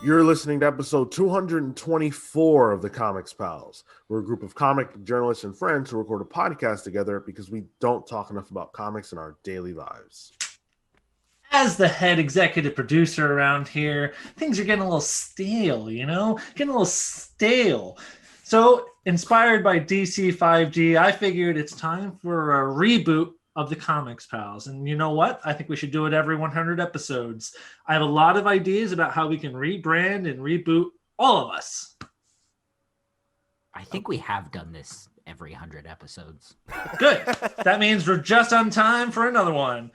You're listening to episode 224 of the Comics Pals. We're a group of comic journalists and friends who record a podcast together because we don't talk enough about comics in our daily lives. As the head executive producer around here, things are getting a little stale, Getting a little stale. So, inspired by DC 5G, I figured it's time for a reboot of the Comics Pals. And you know what? I think we should do it every 100 episodes. I have a lot of ideas about how we can rebrand and reboot all of us. I think we have done this every 100 episodes. Good. That means we're just on time for another one.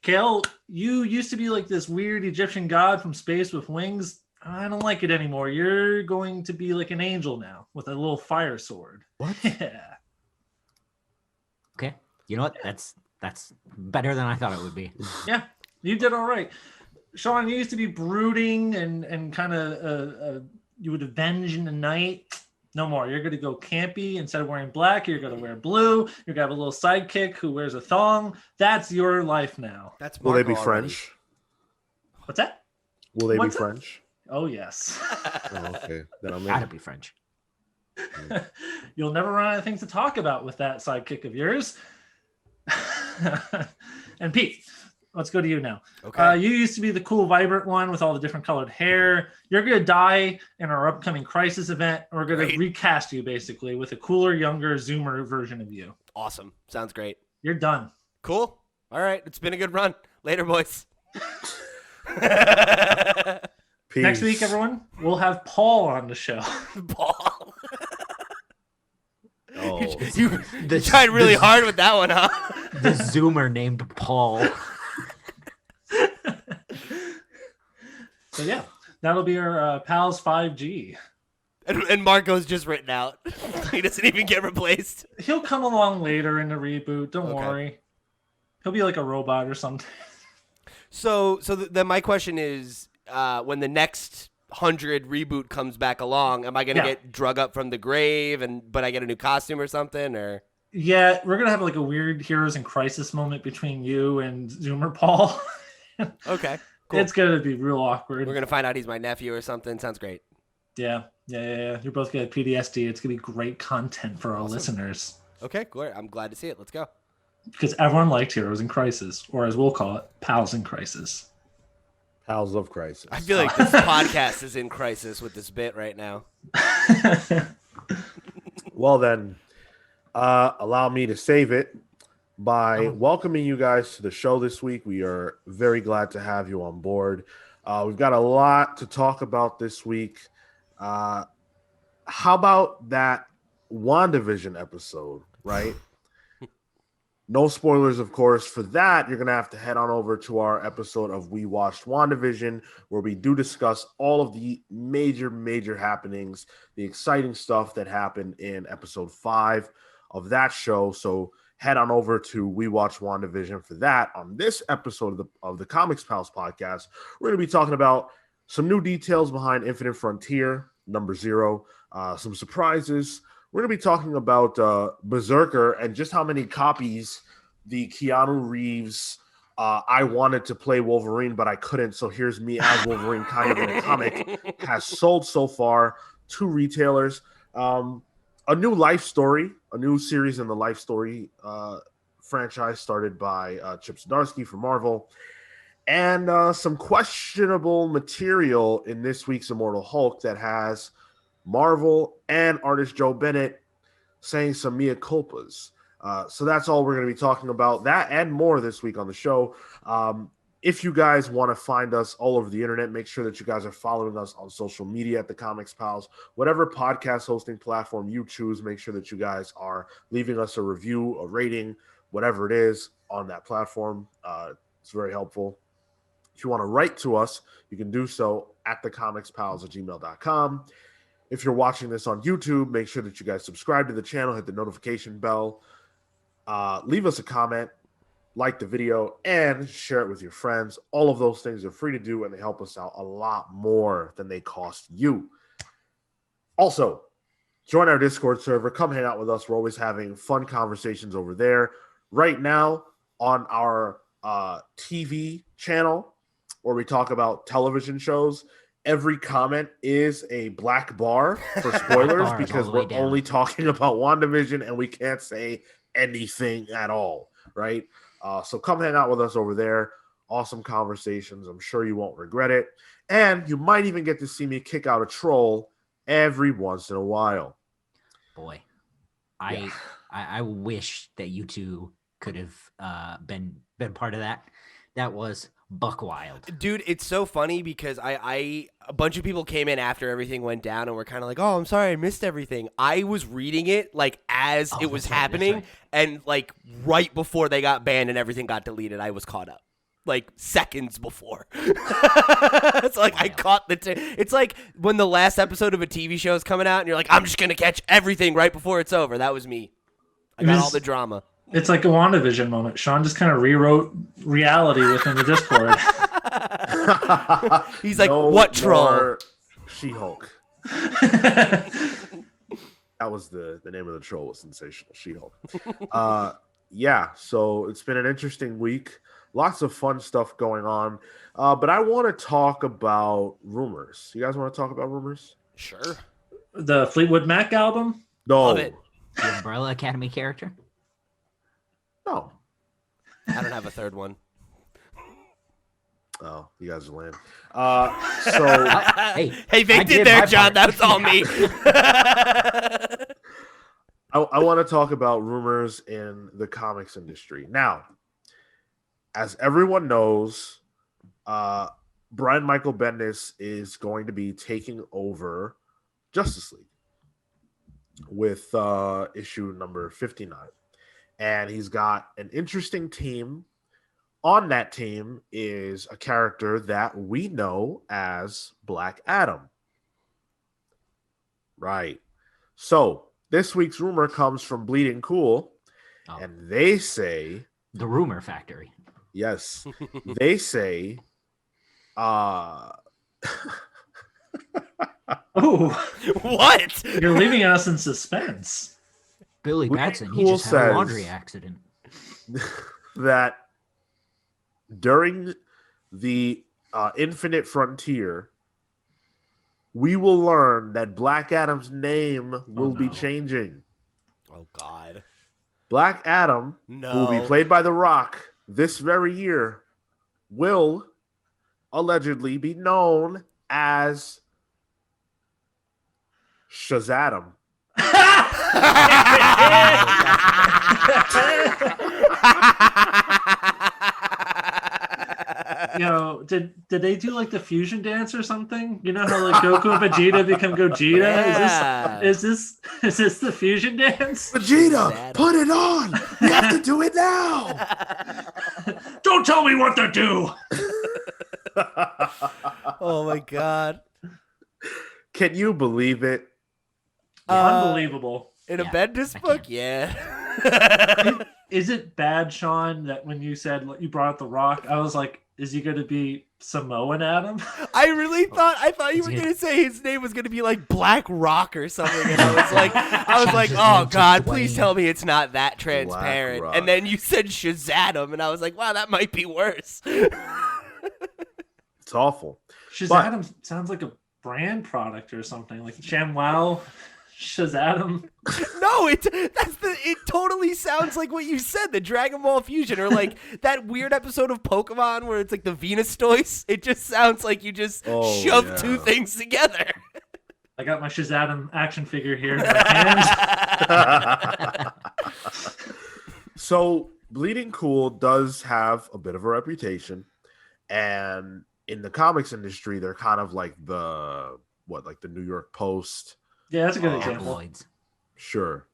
Kale, you used to be like this weird Egyptian god from space with wings. I don't like it anymore. You're going to be like an angel now with a little fire sword. What? Yeah. Okay. You know what? That's better than I thought it would be. Yeah, you did all right. Sean, you used to be brooding and kind of you would avenge in the night. No more. You're going to go campy. Instead of wearing black, you're going to wear blue. You're going to have a little sidekick who wears a thong. That's your life now. That's Will they be already. French? What's that? Will they What's be that? French? Oh, yes. Oh, okay. Then I'm Gotta in. be French. You'll never run out of things to talk about with that sidekick of yours. And Pete, let's go to you now. Okay. You used to be the cool, vibrant one with all the different colored hair. You're going to die in our upcoming Crisis event. And we're going to Great. recast you, basically, with a cooler, younger Zoomer version of you. Awesome. Sounds great. You're done. Cool. All right. It's been a good run. Later, boys. Peace. Next week, everyone, we'll have Paul on the show. Paul. Oh. You tried really hard with that one, huh? The Zoomer named Paul. So, yeah, that'll be our Pals 5G. And Marco's just written out. He doesn't even get replaced. He'll come along later in the reboot. Don't Okay. worry. He'll be like a robot or something. So then my question is, when the next 100 reboot comes back along, am I going to get drug up from the grave but I get a new costume or something? Or Yeah, we're going to have like a weird Heroes in Crisis moment between you and Zoomer Paul. okay, cool. It's going to be real awkward. We're going to find out he's my nephew or something. Sounds great. Yeah. You're both going to have PTSD. It's going to be great content for our Awesome. listeners. Okay, cool. I'm glad to see it. Let's go. Because everyone liked Heroes in Crisis, or as we'll call it, Pals in Crisis. Pals of Crisis. I feel like this podcast is in crisis with this bit right now. Well, then, allow me to save it by welcoming you guys to the show this week. We are very glad to have you on board. We've got a lot to talk about this week. How about that WandaVision episode, right? No spoilers, of course. For that, you're going to have to head on over to our episode of We Watched WandaVision, where we do discuss all of the major happenings, the exciting stuff that happened in episode 5 of that show. So head on over to We Watched WandaVision for that. On this episode of the Comics Pals podcast, we're going to be talking about some new details behind Infinite Frontier, number 0, some surprises. We're going to be talking about BRZRKR and just how many copies the Keanu Reeves I wanted to play Wolverine, but I couldn't. So here's me as Wolverine kind of in a comic has sold so far to retailers. A new life story, a new series in the life story franchise started by Chip Zdarsky from Marvel. And some questionable material in this week's Immortal Hulk that has Marvel and artist Joe Bennett saying some mea culpas. So that's all we're going to be talking about. That and more this week on the show. If you guys want to find us all over the internet, make sure that you guys are following us on social media at the Comics Pals. Whatever podcast hosting platform you choose, make sure that you guys are leaving us a review, a rating, whatever it is on that platform. It's very helpful. If you want to write to us, you can do so at thecomicspals@gmail.com. If you're watching this on YouTube, make sure that you guys subscribe to the channel, hit the notification bell, leave us a comment, like the video, and share it with your friends. All of those things are free to do, and they help us out a lot more than they cost you. Also, join our Discord server. Come hang out with us. We're always having fun conversations over there. Right now, on our TV channel, where we talk about television shows, every comment is a black bar for spoilers Bars because all the way we're down. only talking about WandaVision and we can't say anything at all, right? So come hang out with us over there. Awesome conversations. I'm sure you won't regret it. And you might even get to see me kick out a troll every once in a while. Boy, Yeah. I wish that you two could have been part of that. That was buck wild. Dude, it's so funny because a bunch of people came in after everything went down and were kind of like, oh, I'm sorry, I missed everything. I was reading it like as it was that's right, happening, and like right before they got banned and everything got deleted, I was caught up. Like seconds before. It's like I caught it's like when the last episode of a TV show is coming out and you're like, I'm just going to catch everything right before it's over. That was me. I got all the drama. It's like a WandaVision moment. Sean just kind of rewrote reality within the Discord. He's like, what troll? She-Hulk. That was the name of the troll was Sensational She-Hulk. Yeah, so it's been an interesting week. Lots of fun stuff going on. But I want to talk about rumors. You guys want to talk about rumors? Sure. The Fleetwood Mac album? No. Love it. The Umbrella Academy character? No. I don't have a third one. Oh, you guys are lame. So Hey, they did their job. That was all me. I want to talk about rumors in the comics industry. Now, as everyone knows, Brian Michael Bendis is going to be taking over Justice League with issue number 59. And he's got an interesting team. On that team is a character that we know as Black Adam. Right. So this week's rumor comes from Bleeding Cool, and they say... The Rumor Factory. Yes. They say... Oh, what? You're leaving us in suspense. Billy Bleeding Batson, he Cool just had a says- laundry accident. that during the Infinite Frontier, we will learn that Black Adam's name will be changing. Oh, God. Black Adam, who will be played by The Rock this very year, will allegedly be known as Shazam. You know, did they do like the fusion dance or something? You know how like Goku and Vegeta become Gogeta? Yeah. Is this the fusion dance? Vegeta, put it on! You have to do it now! Don't tell me what to do. Oh, my God. Can you believe it? Unbelievable. In a Yeah, Bendis I book? can. Yeah. Is it bad, Sean, that when you said you brought up The Rock, I was like, is he going to be Samoan Adam? I really thought you were going to say his name was going to be like Black Rock or something. And I was like, his oh, name to God, please Dwayne. tell me it's not that transparent. Rock. And then you said Shazam, and I was like, wow, that might be worse. It's awful. Shazam sounds like a brand product or something, like ShamWow, Shazam. No, it totally sounds like what you said, the Dragon Ball Fusion, or like that weird episode of Pokemon where it's like the Venus Toys. It just sounds like you just shoved two things together. I got my Shazam action figure here in my hands. So Bleeding Cool does have a bit of a reputation, and in the comics industry, they're kind of like the New York Post. Yeah, that's a good example. Tabloids. Sure.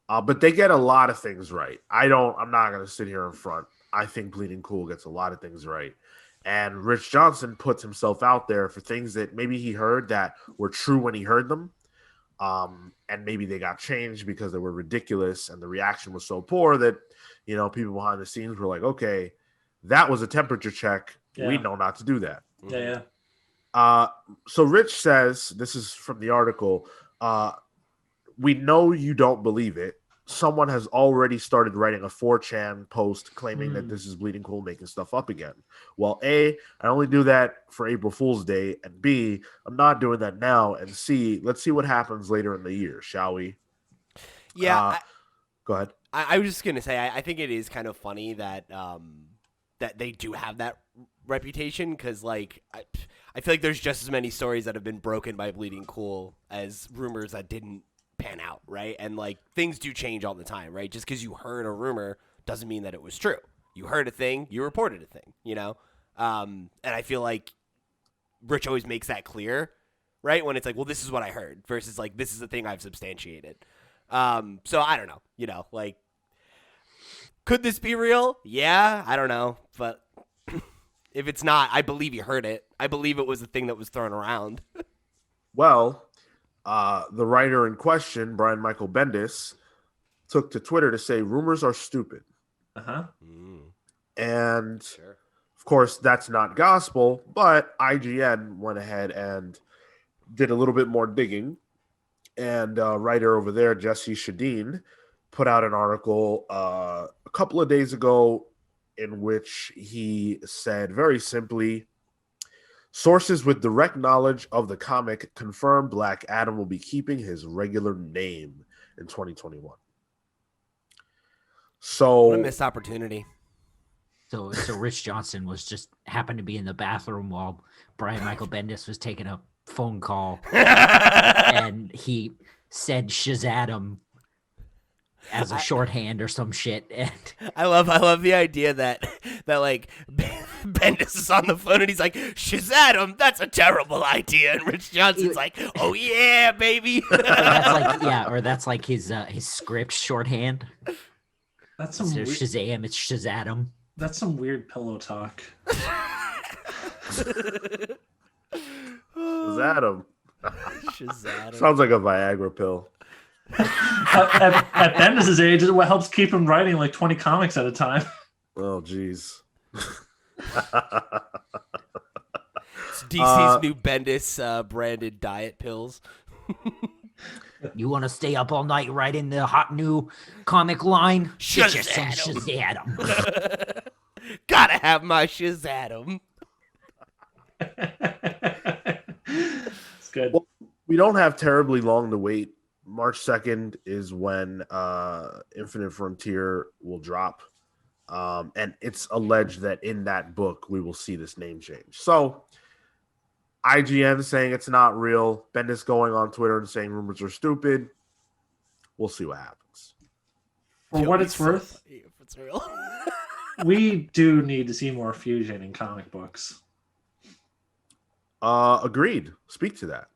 But they get a lot of things right. I'm not going to sit here in front. I think Bleeding Cool gets a lot of things right. And Rich Johnson puts himself out there for things that maybe he heard that were true when he heard them. And maybe they got changed because they were ridiculous and the reaction was so poor that, people behind the scenes were like, okay, that was a temperature check. Yeah. We know not to do that. Yeah. So Rich says, this is from the article, we know you don't believe it, someone has already started writing a 4chan post claiming that this is Bleeding Cool making stuff up again. Well, A, I only do that for April Fool's Day, and B, I'm not doing that now, and C, let's see what happens later in the year, shall we? Yeah. Go ahead. I was just gonna say I think it is kind of funny that that they do have that reputation, because like I feel like there's just as many stories that have been broken by Bleeding Cool as rumors that didn't pan out, right? And like things do change all the time, right? Just because you heard a rumor doesn't mean that it was true. You heard a thing, you reported a thing, you know? And I feel like Rich always makes that clear, right? When it's like, well, this is what I heard versus like, this is the thing I've substantiated. So I don't know, you know, like, could this be real? Yeah, I don't know. But if it's not, I believe you heard it. I believe it was the thing that was thrown around. Well, the writer in question, Brian Michael Bendis, took to Twitter to say rumors are stupid. And Sure. of course, that's not gospel, but IGN went ahead and did a little bit more digging. And writer over there, Jesse Shadeen, put out an article a couple of days ago in which he said very simply, sources with direct knowledge of the comic confirm Black Adam will be keeping his regular name in 2021. So What a missed opportunity. So Rich Johnson was just happened to be in the bathroom while Brian Michael Bendis was taking a phone call, and he said Shazadam as a shorthand or some shit. And I love the idea that like Bendis is on the phone and he's like, Shazadam, that's a terrible idea, and Rich Johnson's like, oh yeah, baby. that's like his script shorthand. That's some Instead of Shazam, it's Shazadam. That's some weird pillow talk. Shazadam. Shazadam. Sounds like a Viagra pill. At Bendis' age, is what helps keep him writing like 20 comics at a time. Oh, geez. It's DC's new Bendis branded diet pills. You want to stay up all night writing the hot new comic line? Get you some Shazadam. Shazadam. Gotta have my Shazadam. It's good. Well, we don't have terribly long to wait. March 2nd is when Infinite Frontier will drop. And it's alleged that in that book, we will see this name change. So IGN saying it's not real. Bendis going on Twitter and saying rumors are stupid. We'll see what happens. For what it's worth, If it's real. we do need to see more fusion in comic books. Agreed. Speak to that.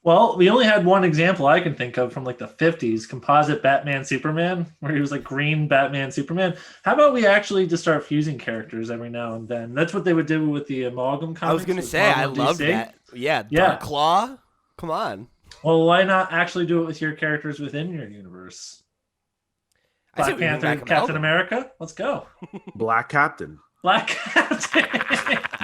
Well, we only had one example I can think of from like the 50s, composite Batman Superman, where he was like green Batman Superman. How about we actually just start fusing characters every now and then? That's what they would do with the Amalgam comics. I was gonna say, I love that. Yeah, Dark Claw. Come on. Well, why not actually do it with your characters within your universe? I see Black what you mean, Panther, Black Captain Amalgam. America. Let's go. Black Captain. Black Captain.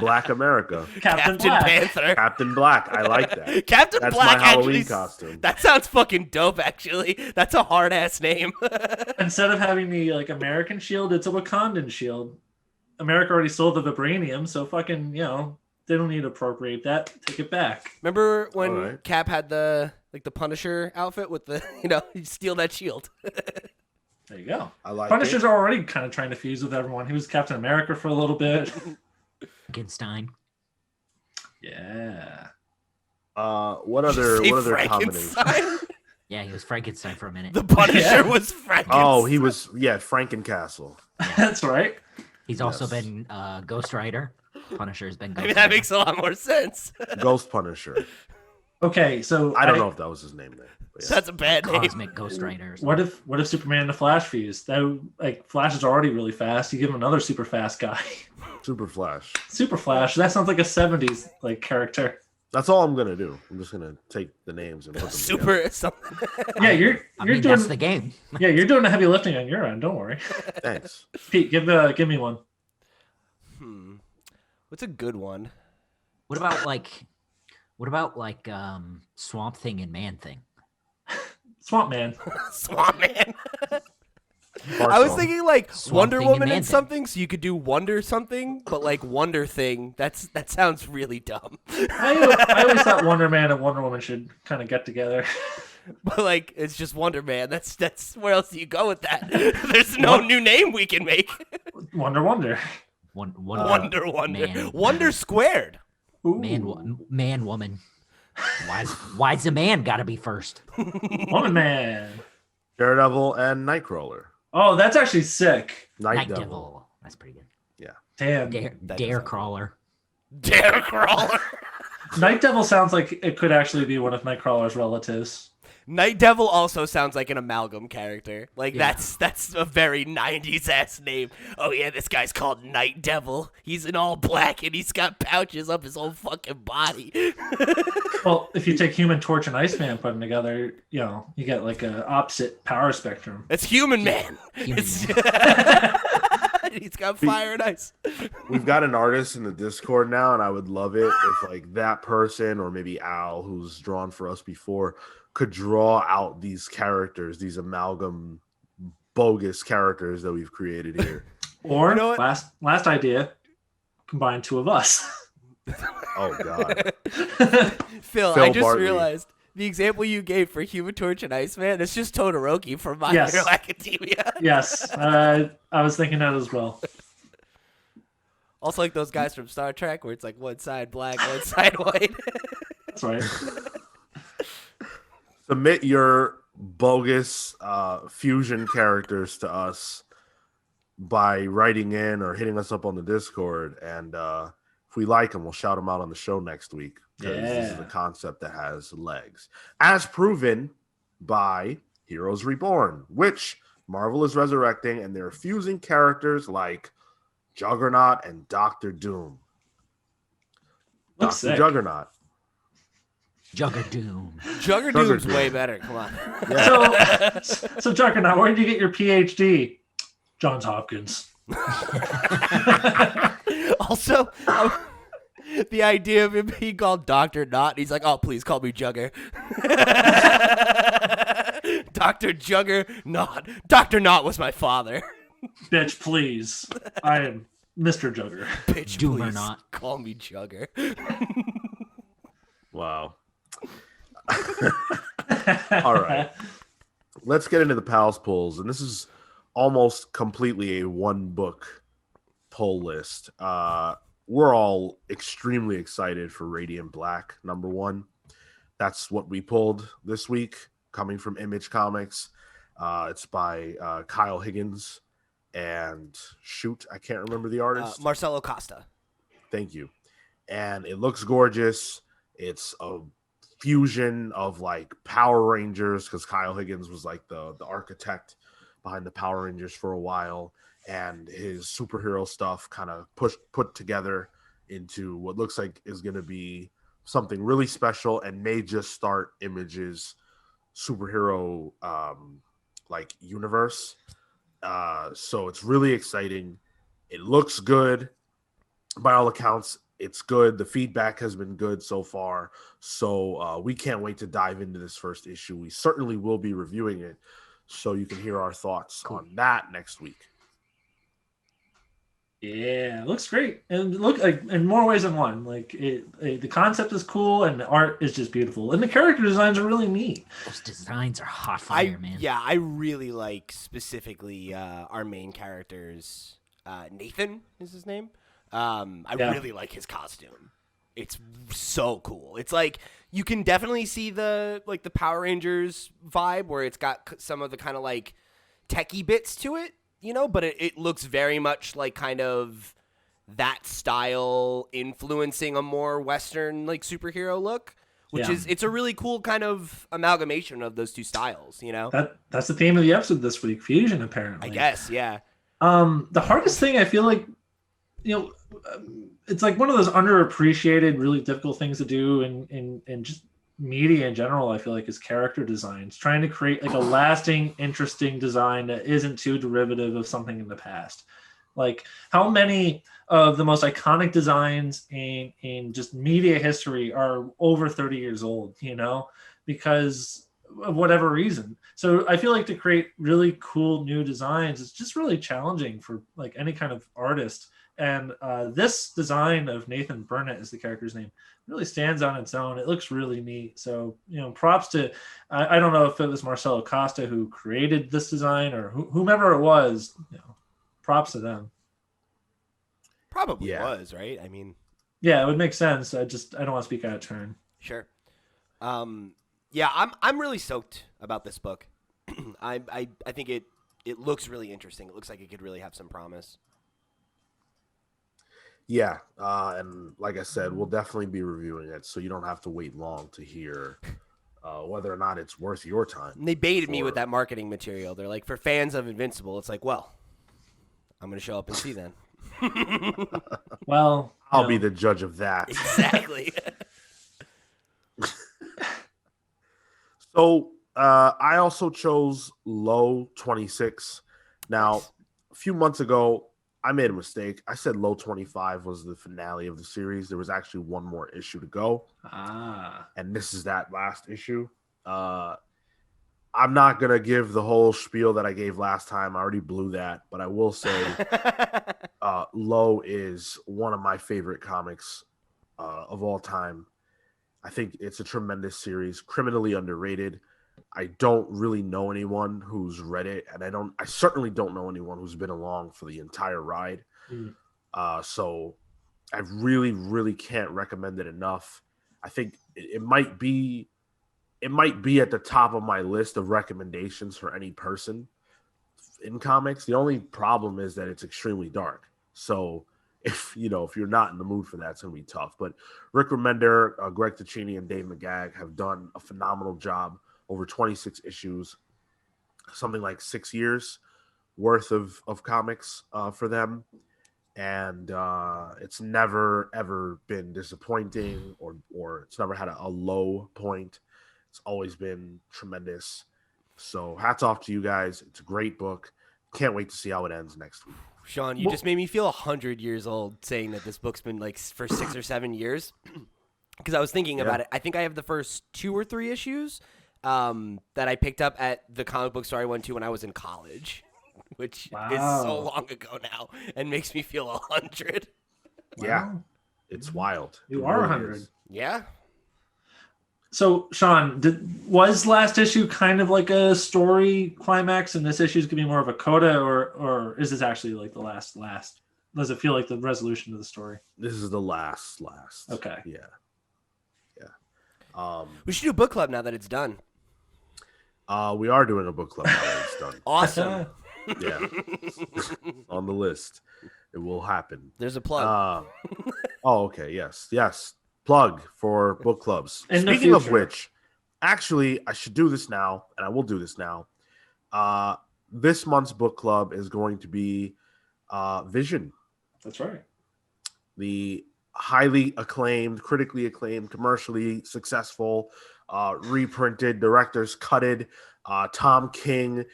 Black America. Captain Captain Black. Panther. Captain Black. I like that. Captain That's Black my Halloween actually. costume. That sounds fucking dope. Actually, that's a hard ass name. Instead of having the like American shield, it's a Wakandan shield. America already sold the vibranium, so fucking, they don't need to appropriate that. Take it back. Remember when Alright. Cap had the Punisher outfit with the you steal that shield. There you go. I like Punisher's it. already kind of trying to fuse with everyone. He was Captain America for a little bit. Frankenstein. Yeah. What other Say combination? Frankenstein? Yeah, he was Frankenstein for a minute. The Punisher Yeah. was Frankenstein. Oh, he was Frankencastle. That's right. He's also Yes. been Ghost Rider. Punisher's been Ghost I mean, Rider. that makes a lot more sense. Ghost Punisher. Okay, so I don't know if that was his name there. But yeah. That's a bad name. Cosmic Ghost Rider. What if Superman and the Flash fuse? Flash is already really fast. You give him another super fast guy. Super Flash. Super Flash. That sounds like a 70s character. That's all I'm gonna do. I'm just gonna take the names and put them together. Super something. Yeah, you're doing that's the game. yeah, you're doing the heavy lifting on your end. Don't worry. Thanks. Pete, give me one. What's a good one? What about Swamp Thing and Man Thing? Swamp Man. Swamp Man. I was thinking like Swamp Wonder Thing and Woman Man and Thing. something, so you could do Wonder something, but like Wonder Thing. That sounds really dumb. I always thought Wonder Man and Wonder Woman should kind of get together. But like it's just Wonder Man. That's where else do you go with that? There's no new name we can make. Wonder. Wonder Man. Wonder squared. Ooh. Man, woman. Why's the man got to be first? Woman Man. Daredevil and Nightcrawler. Oh, that's actually sick. Night Night Devil. That's pretty good. Damn. Dare crawler. Dare crawler. Night Devil sounds like it could actually be one of Nightcrawler's relatives. Night Devil also sounds like an amalgam character. Like Yeah. that's a very 90s ass name. Oh yeah, this guy's called Night Devil. He's in all black and he's got pouches up his whole fucking body. Well, if you take Human Torch and Iceman, put them together, you get like a opposite power spectrum. It's Human Man. Human It's- Man. He's got fire and ice. We've got an artist in the Discord now, and I would love it if like that person or maybe Al, who's drawn for us before, could draw out these characters, these amalgam bogus characters that we've created here. Or You know what? last idea, combine two of us. Oh god. Phil, Phil I just Bartley. realized the example you gave for Human Torch and Iceman, it's just Todoroki from My Yes. Hero Academia. Yes, I was thinking that as well. Also like those guys from Star Trek where it's like one side black, one side white. That's right. Submit your bogus fusion characters to us by writing in or hitting us up on the Discord, and if we like them, we'll shout them out on the show next week, because this is Yeah. a concept that has legs, as proven by Heroes Reborn, which Marvel is resurrecting, and they're fusing characters like Juggernaut and Doctor Doom. Looks Doctor sick. Juggernaut. Juggerdoom's Juggerdoom. way better. Come on. Yeah. So Juggernaut, where did you get your PhD? Johns Hopkins. Also, the idea of him being called Dr. Knot, he's like, oh, please call me Jugger. Dr. Jugger Knot. Dr. Knot was my father. Bitch, please. I am Mr. Jugger. Bitch, Doom or please not. call me Jugger. Wow. All right. Let's get into the pals polls, and this is almost completely a one book poll list. We're all extremely excited for Radiant Black #1. That's what we pulled this week, coming from Image Comics. It's by Kyle Higgins and I can't remember the artist. Marcelo Costa. Thank you. And it looks gorgeous. It's a fusion of like Power Rangers, because Kyle Higgins was like the architect behind the Power Rangers for a while, and his superhero stuff kind of put together into what looks like is going to be something really special, and may just start Image's superhero like universe. So it's really exciting. It looks good. By all accounts, it's good. The feedback has been good so far. So we can't wait to dive into this first issue. We certainly will be reviewing it, so you can hear our thoughts on that next week. Yeah, it looks great, and look like in more ways than one. Like the concept is cool, and the art is just beautiful, and the character designs are really neat. Those designs are hot fire, man. Yeah, I really like specifically our main character's Nathan is his name. I really like his costume. It's so cool. It's like you can definitely see the Power Rangers vibe, where it's got some of the kind of like techie bits to it, but it looks very much like kind of that style influencing a more Western like superhero look, which is it's a really cool kind of amalgamation of those two styles, That's the theme of the episode this week, fusion, apparently. I guess, yeah. The hardest thing I feel like, it's like one of those underappreciated, really difficult things to do in just media in general. I feel like is character designs, trying to create like a lasting, interesting design that isn't too derivative of something in the past. Like how many of the most iconic designs in just media history are over 30 years old, because of whatever reason. So I feel like to create really cool new designs, it's just really challenging for like any kind of artist. And this design of Nathan Burnett is the character's name really stands on its own. It looks really neat. So, props to, I don't know if it was Marcelo Costa who created this design or whomever it was, props to them. Probably was, right? I mean, yeah, it would make sense. I don't want to speak out of turn. Sure. Yeah, I'm really stoked about this book. I think it looks really interesting. It looks like it could really have some promise. Yeah, and like I said, we'll definitely be reviewing it, so you don't have to wait long to hear whether or not it's worth your time. And they baited me with that marketing material. They're like, for fans of Invincible, it's like, well, I'm going to show up and see then. Well, I'll be the judge of that. Exactly. So I also chose Low 26. Now, a few months ago, I made a mistake. I said Low 25 was the finale of the series. There was actually one more issue to go. And this is that last issue. I'm not going to give the whole spiel that I gave last time. I already blew that. But I will say Low is one of my favorite comics of all time. I think it's a tremendous series, criminally underrated. I don't really know anyone who's read it, and I certainly don't know anyone who's been along for the entire ride. So I really, really can't recommend it enough. I think it might be at the top of my list of recommendations for any person in comics. The only problem is that it's extremely dark. So if you're not in the mood for that, it's gonna be tough. But Rick Remender, Greg Ticini, and Dave McGagh have done a phenomenal job over 26 issues, something like 6 years worth of comics for them. And it's never, ever been disappointing or it's never had a low point. It's always been tremendous. So hats off to you guys. It's a great book. Can't wait to see how it ends next week. Sean, you just made me feel 100 years old saying that this book's been like for 6 or 7 years. Because I was thinking about it. I think I have the first 2 or 3 issues that I picked up at the comic book store I went to when I was in college, which is so long ago now and makes me feel 100. Yeah, it's wild. You are 100. Yeah. So, Sean, was last issue kind of like a story climax, and this issue is going to be more of a coda, or is this actually like the last? Does it feel like the resolution of the story? This is the last. Okay. Yeah. We should do a book club now that it's done. We are doing a book club now that it's done. Awesome. Yeah. On the list. It will happen. There's a plug. Okay. Yes. Plug for book clubs. In the Speaking of future. which, actually, I should do this now, and I will do this now. This month's book club is going to be Vision. That's right. The highly acclaimed, critically acclaimed, commercially successful, reprinted, director's cutted, Tom King,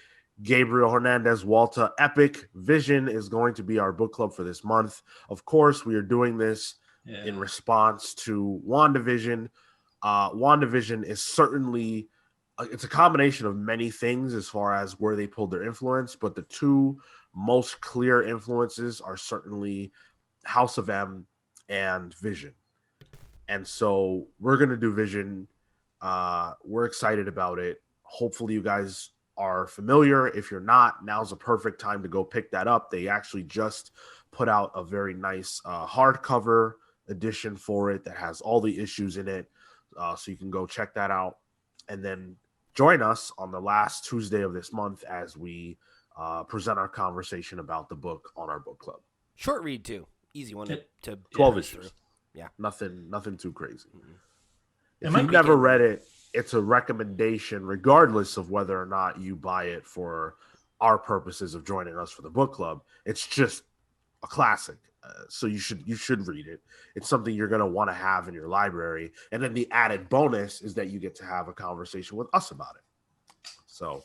Gabriel Hernandez Walter epic. Vision is going to be our book club for this month. Of course, we are doing this in response to WandaVision. WandaVision is certainly it's a combination of many things as far as where they pulled their influence, but the 2 most clear influences are certainly House of M and Vision. And so we're going to do Vision. We're excited about it. Hopefully you guys are familiar. If you're not, now's a perfect time to go pick that up. They actually just put out a very nice hardcover edition for it that has all the issues in it. So you can go check that out. And then join us on the last Tuesday of this month as we present our conversation about the book on our book club. Short read, too. Easy one to 12 push issues. through. Yeah. Nothing too crazy. Mm-hmm. If you've never read it, it's a recommendation, regardless of whether or not you buy it for our purposes of joining us for the book club. It's just a classic. So you should read it. It's something you're going to want to have in your library. And then the added bonus is that you get to have a conversation with us about it. So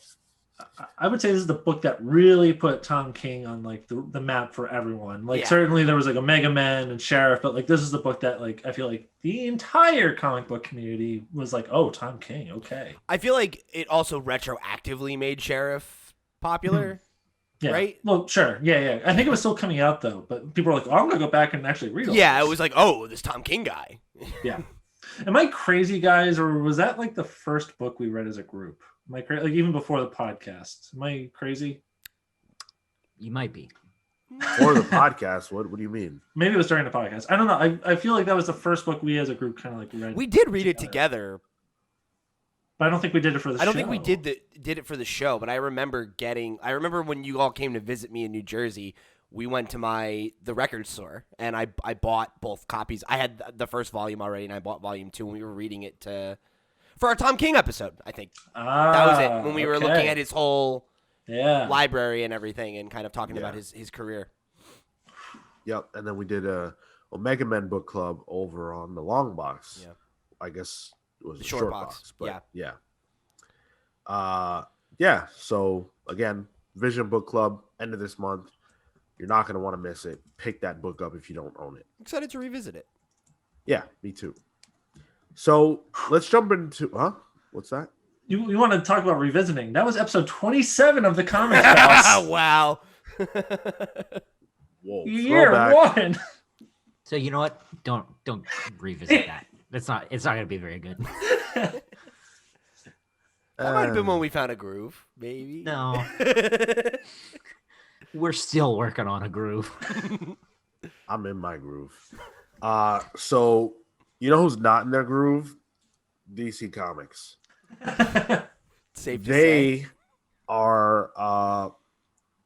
I would say this is the book that really put Tom King on like the map for everyone. Like Yeah. certainly there was like Omega Man and Sheriff, but like this is the book that like I feel like the entire comic book community was like, oh, Tom King, okay. I feel like it also retroactively made Sheriff popular. Yeah. Right? Well, sure. Yeah. I think it was still coming out though, but people were like, oh, I'm gonna go back and actually read all Yeah, this. it was like, oh, this Tom King guy. Yeah. Am I crazy, guys, or was that like the first book we read as a group? Am I crazy? Like even before the podcast? Am I crazy? You might be. Or the podcast. What do you mean? Maybe it was during the podcast. I don't know. I feel like that was the first book we as a group kind of like read. We did read it together. But I don't think we did it for the show. I don't think we did it for the show, but I remember when you all came to visit me in New Jersey, we went to the record store and I bought both copies. I had the first volume already and I bought volume 2 and we were reading it for our Tom King episode, I think. That was it. When we were looking at his whole library and everything and kind of talking about his career. Yep. And then we did a Omega Men book club over on the long box. Yeah. I guess it was The a short short box. box. But yeah. So again, Vision Book Club, end of this month. You're not going to want to miss it. Pick that book up if you don't own it. Excited to revisit it. Yeah, me too. So let's jump into what's that? You want to talk about revisiting? That was episode 27 of the Comics Boss. Wow. Whoa, Year throwback. 1. So you know what? Don't revisit that. It's not going to be very good. That might have been when we found a groove, maybe. No. We're still working on a groove. I'm in my groove. So you know who's not in their groove? DC Comics. Safe to They say. are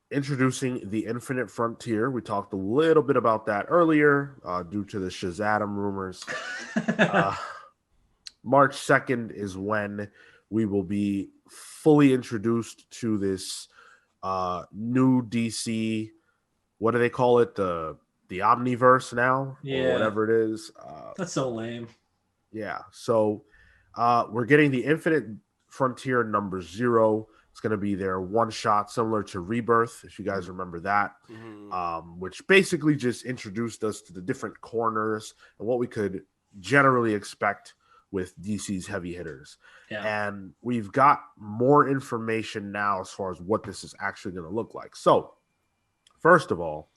introducing the Infinite Frontier. We talked a little bit about that earlier due to the Shazam rumors. March 2nd is when we will be fully introduced to this new DC. What do they call it? The Omniverse now, or whatever it is. That's so lame. Yeah. So we're getting the Infinite Frontier number 0. It's going to be their one shot, similar to Rebirth, if you guys remember that, which basically just introduced us to the different corners and what we could generally expect with DC's heavy hitters. Yeah. And we've got more information now as far as what this is actually going to look like. So, first of all,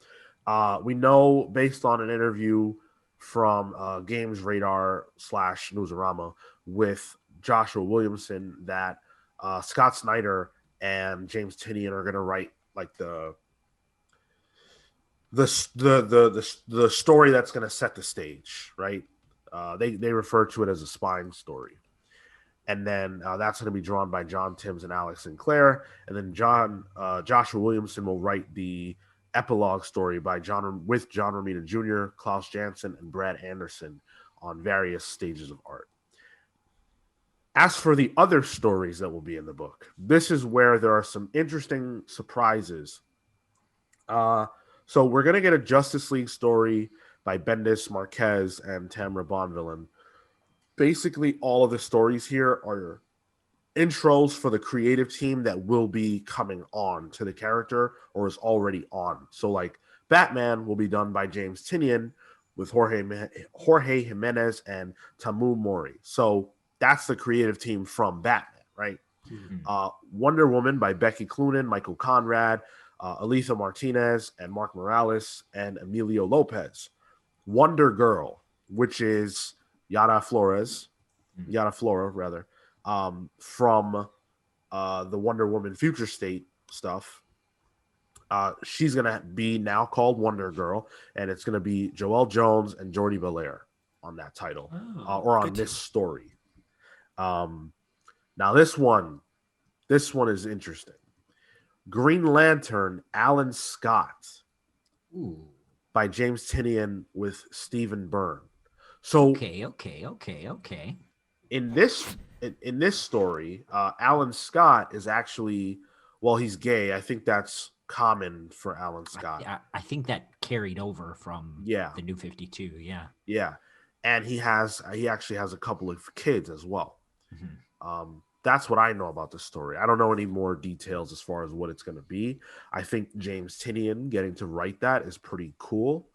we know based on an interview from Games Radar / Newsarama with Joshua Williamson that Scott Snyder and James Tynion are going to write like the story that's going to set the stage, right? They refer to it as a spine story. And then that's going to be drawn by John Timms and Alex Sinclair. And then Joshua Williamson will write the epilogue story with John Romita Jr., Klaus Janson, and Brad Anderson on various stages of art. As for the other stories that will be in the book, this is where there are some interesting surprises. So we're going to get a Justice League story by Bendis, Marquez, and Tamara Bonvillain. Basically, all of the stories here are intros for the creative team that will be coming on to the character or is already on. So, like, Batman will be done by James Tynion with Jorge Jimenez and Tamu Mori. So that's the creative team from Batman, right? Mm-hmm. Wonder Woman by Becky Cloonan, Michael Conrad, Aletha Martinez, and Mark Morales, and Emilio Lopez. Wonder Girl, which is Yara Flora, from the Wonder Woman Future State stuff. She's going to be now called Wonder Girl, and it's going to be Joelle Jones and Jordi Belair on that title, or on this story. Now this one is interesting. Green Lantern, Alan Scott. Ooh. By James Tynion with Stephen Byrne. So okay. In this story, Alan Scott is actually, well, he's gay. I think that's common for Alan Scott. I think that carried over from the New 52. Yeah, and he actually has a couple of kids as well. Mm-hmm. that's what I know about the story. I don't know any more details as far as what it's going to be. I think James Tynion getting to write that is pretty cool.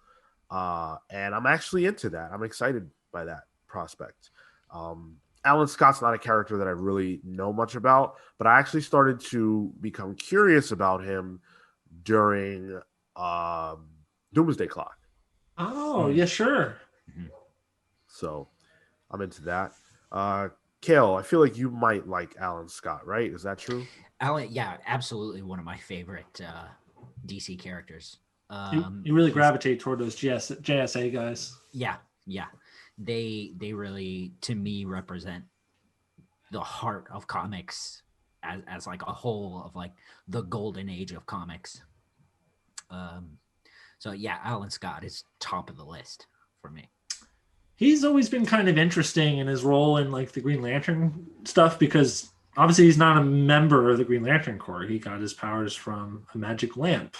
And I'm actually into that. I'm excited by that prospect. Alan Scott's not a character that I really know much about, but I actually started to become curious about him during Doomsday Clock. Oh, yeah, sure. So I'm into that. Kale, I feel like you might like Alan Scott, right? Is that true? Alan, yeah, absolutely one of my favorite DC characters. You really gravitate toward those JSA guys. Yeah, yeah. They really, to me, represent the heart of comics as like a whole of like the golden age of comics. So yeah, Alan Scott is top of the list for me. He's always been kind of interesting in his role in like the Green Lantern stuff because obviously he's not a member of the Green Lantern Corps. He got his powers from a magic lamp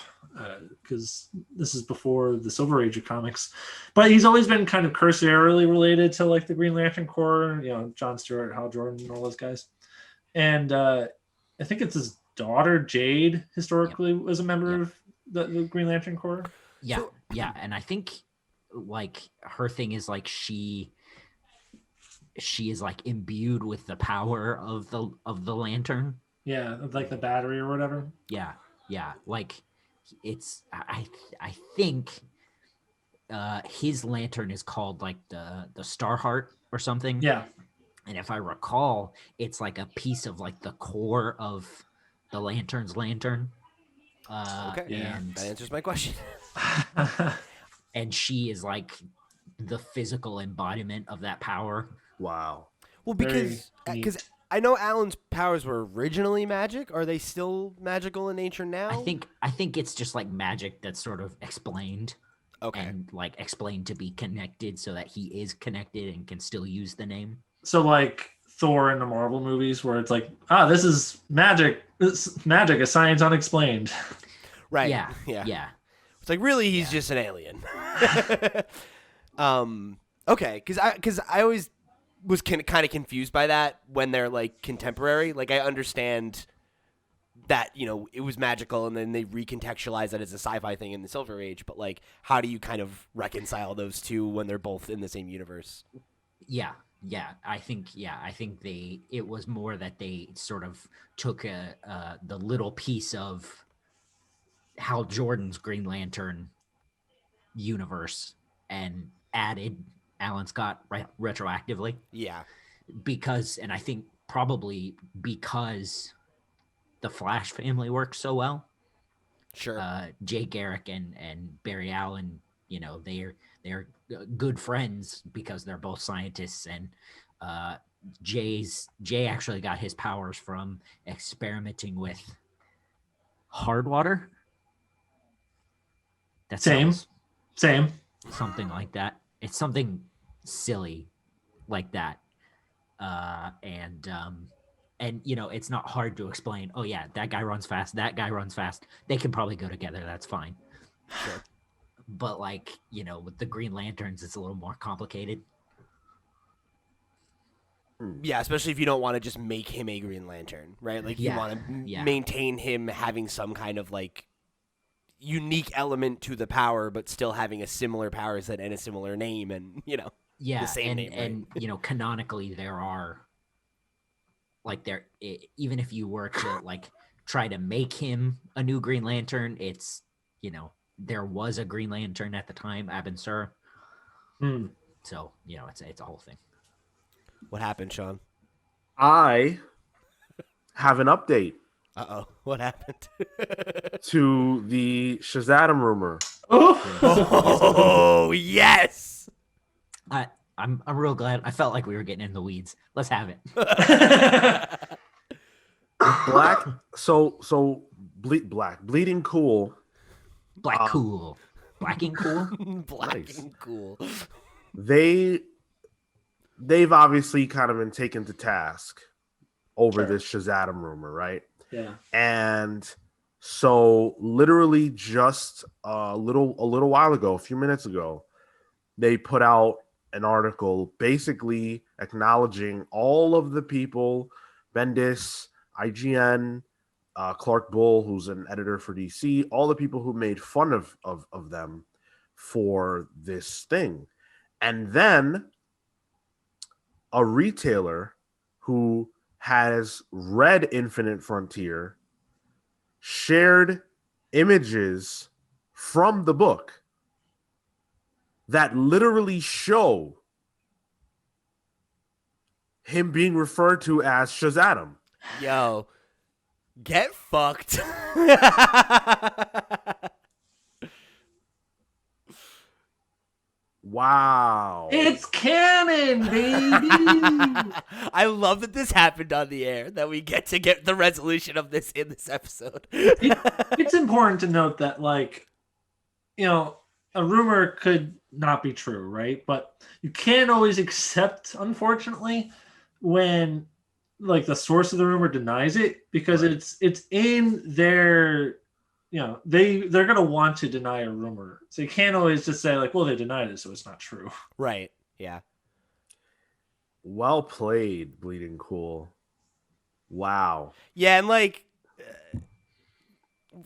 because this is before the Silver Age of comics. But he's always been kind of cursorily related to like the Green Lantern Corps, you know, John Stewart, Hal Jordan, and all those guys. And I think it's his daughter, Jade, historically was a member of the Green Lantern Corps. Yeah, yeah. And I think like her thing is like she is like imbued with the power of the lantern. Yeah, like the battery or whatever. Yeah, like it's I think his lantern is called like the Star Heart or something. Yeah, and if I recall, it's like a piece of like the core of the lantern's lantern. Okay, and that answers my question. and she is like the physical embodiment of that power. Wow. Well, because I know Alan's powers were originally magic. Are they still magical in nature now? I think it's just like magic that's sort of explained. Okay. And like explained to be connected so that he is connected and can still use the name. So like Thor in the Marvel movies where it's like, this is magic. It's magic, a science unexplained. Right. Yeah. It's like really he's just an alien. Okay, because I always was kind of confused by that when they're like contemporary. Like I understand that, you know, it was magical and then they recontextualize that as a sci-fi thing in the Silver Age, but like how do you kind of reconcile those two when they're both in the same universe? Yeah. I think it was more that they sort of took the little piece of Hal Jordan's Green Lantern universe and added Alan Scott retroactively. Yeah. And I think probably because the Flash family works so well. Sure. Jay Garrick and Barry Allen, you know, they're good friends because they're both scientists, and Jay actually got his powers from experimenting with hard water. That's Same. Something like that. It's something silly like that. And you know, it's not hard to explain. Oh yeah, that guy runs fast. That guy runs fast. They can probably go together. That's fine. Sure. But like, you know, with the Green Lanterns, it's a little more complicated. Yeah, especially if you don't want to just make him a Green Lantern, right? Like you want to maintain him having some kind of like unique element to the power, but still having a similar power set and a similar name, and you know, the same name. And you know, canonically, there are like even if you were to like try to make him a new Green Lantern, it's, you know, there was a Green Lantern at the time, Abin Sur. So you know, it's a whole thing. What happened, Sean? I have an update. Uh-oh. What happened? To the Shazam rumor. Oh, yes. I'm real glad. I felt like we were getting in the weeds. Let's have it. Bleeding Cool. Cool. Black and Cool. Black and Cool. They've obviously kind of been taken to task over this Shazam rumor, right? Yeah. And so literally just a little while ago, a few minutes ago, they put out an article basically acknowledging all of the people Bendis, IGN, Clark Bull, who's an editor for DC, all the people who made fun of them for this thing. And then a retailer who has read Infinite Frontier shared images from the book that literally show him being referred to as Shazadam. Yo, get fucked. Wow. It's canon, baby. I love that this happened on the air, that we get to get the resolution of this in this episode. It's important to note that, like, you know, a rumor could not be true, right? But you can't always accept, unfortunately, when like the source of the rumor denies it, because it's in their, you know, they're gonna want to deny a rumor, so you can't always just say like, well, they denied it, so it's not true. Right. Yeah. Well played, Bleeding Cool. Wow. Yeah, and like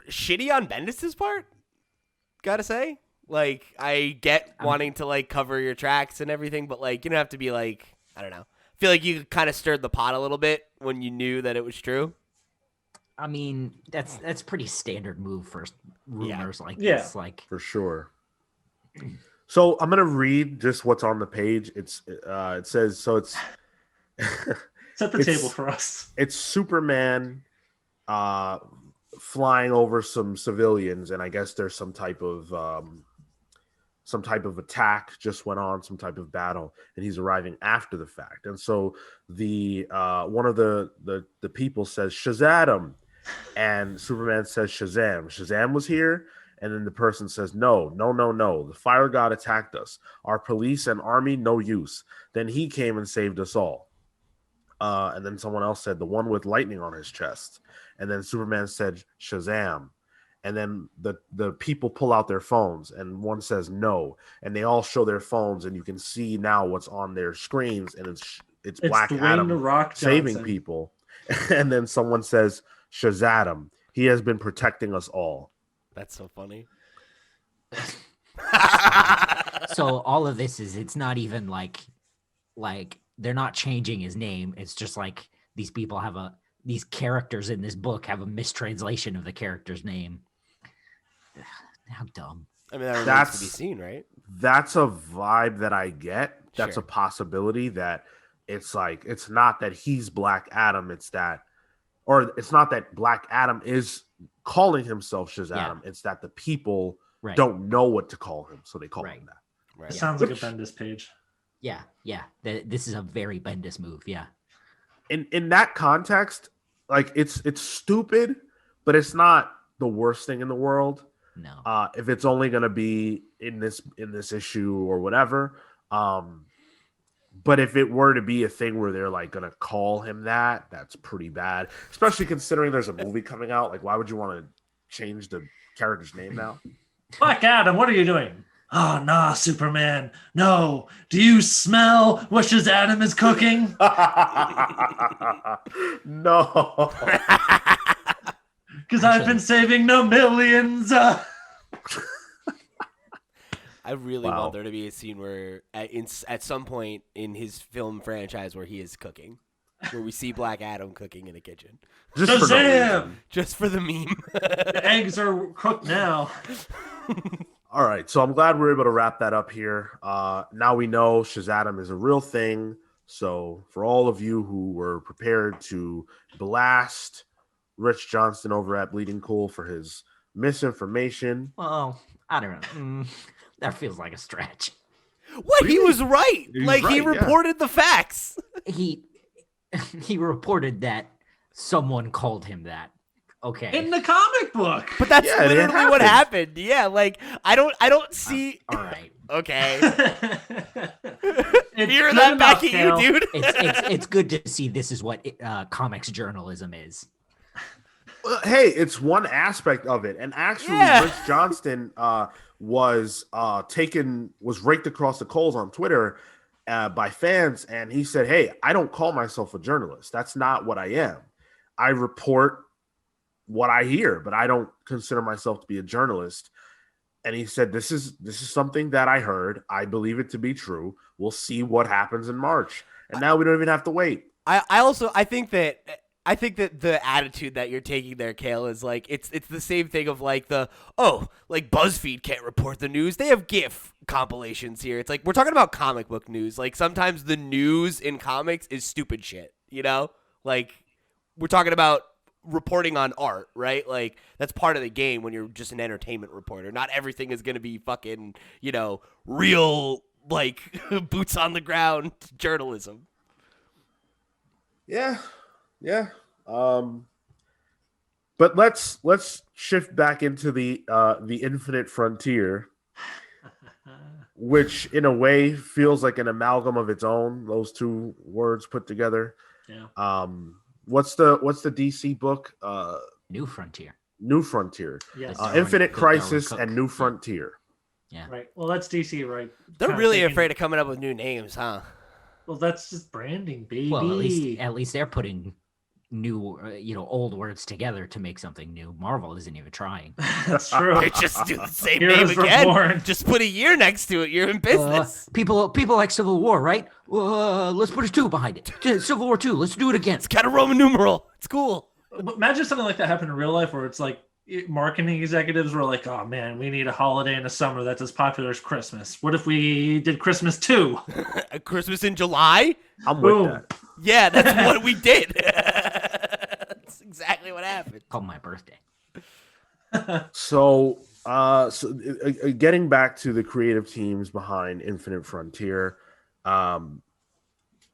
shitty on Bendis' part, gotta say. Like, I get wanting to like cover your tracks and everything, but like you don't have to be like, I don't know. I feel like you kind of stirred the pot a little bit when you knew that it was true. I mean, that's pretty standard move for rumors like Yeah. this. Like, For sure. So I'm gonna read just what's on the page. It says so. It's Set the It's- table for us. it's Superman flying over some civilians, and I guess there's some type of attack just went on, some type of battle, and he's arriving after the fact. And so the one of the people says Shazadam, and Superman says Shazam. Shazam was here. And then the person says, no. The fire god attacked us. Our police and army, no use. Then he came and saved us all. And then someone else said, the one with lightning on his chest. And then Superman said, Shazam. And then the people pull out their phones, and one says no. And they all show their phones, and you can see now what's on their screens, and it's Black Dwayne Adam The Rock saving Johnson. people. And then someone says, Shazadam. He has been protecting us all. That's so funny. so all of this is, it's not even like they're not changing his name. It's just like these people have these characters in this book have a mistranslation of the character's name. How dumb. I mean, that remains That's- to be seen, right? That's a vibe that I get. That's Sure. a possibility that it's like, it's not that he's Black Adam. It's that, or it's not that Black Adam is calling himself Shazam. It's that the people Right. don't know what to call him, so they call him that. Right. It sounds like a Bendis page. Yeah. This is a very Bendis move. Yeah. In that context, like it's stupid, but it's not the worst thing in the world. No. If it's only going to be in this issue or whatever. But if it were to be a thing where they're like going to call him that, that's pretty bad, especially considering there's a movie coming out. Like, why would you want to change the character's name now? Black Adam, what are you doing? Oh, nah, Superman. No. Do you smell what Shazam is cooking? No. Because I've been saving no millions. I really Wow. want there to be a scene where at some point in his film franchise where he is cooking, where we see Black Adam cooking in a kitchen, Just for no Shazam! reason. just for the meme. The eggs are cooked now. All right, so I'm glad we're able to wrap that up here. Now we know Shazam is a real thing. So for all of you who were prepared to blast Rich Johnston over at Bleeding Cool for his misinformation, Well, I don't know. That feels like a stretch. What? He was right. He was Like, he right, yeah. reported the facts. He reported that someone called him that. Okay. In the comic book. But that's Yeah, it literally what happened. happened. Yeah, like I don't see. All right. Okay, It's hear good that enough, back at Cal. you, dude. It's good to see this is what comics journalism is. hey, it's one aspect of it. And actually, Yeah. Rich Johnston was raked across the coals on Twitter by fans, and he said, "Hey, I don't call myself a journalist. That's not what I am. I report what I hear, but I don't consider myself to be a journalist." And he said, "This is something that I heard. I believe it to be true. We'll see what happens in March." And now we don't even have to wait. I think that the attitude that you're taking there, Kale, is like it's the same thing of like like BuzzFeed can't report the news. They have GIF compilations here. It's like we're talking about comic book news. Like sometimes the news in comics is stupid shit, you know? Like we're talking about reporting on art, right? Like that's part of the game when you're just an entertainment reporter. Not everything is going to be fucking, real like boots on the ground journalism. Yeah. But let's shift back into the infinite frontier, which in a way feels like an amalgam of its own. Those two words put together. Yeah. What's the DC book? New Frontier. New Frontier. Yes. Infinite Darwin Crisis Cook. and New Frontier. Yeah. Right. Well, that's DC, right? They're Kinda really taking- afraid of coming up with new names, huh? Well, that's just branding, baby. Well, at least they're putting new, old words together to make something new. Marvel isn't even trying. That's true. They just do the same Heroes name again. Reborn. Just put a year next to it. You're in business. People like Civil War, right? Let's put a 2 behind it. Civil War 2. Let's do it again. It's got a Roman numeral. It's cool. But imagine something like that happen in real life where it's like marketing executives were like, oh man, we need a holiday in the summer that's as popular as Christmas. What if we did Christmas 2? Christmas in July? I'm Boom. with that. Yeah, that's what we did. That's exactly what happened. Called my birthday. So getting back to the creative teams behind Infinite Frontier,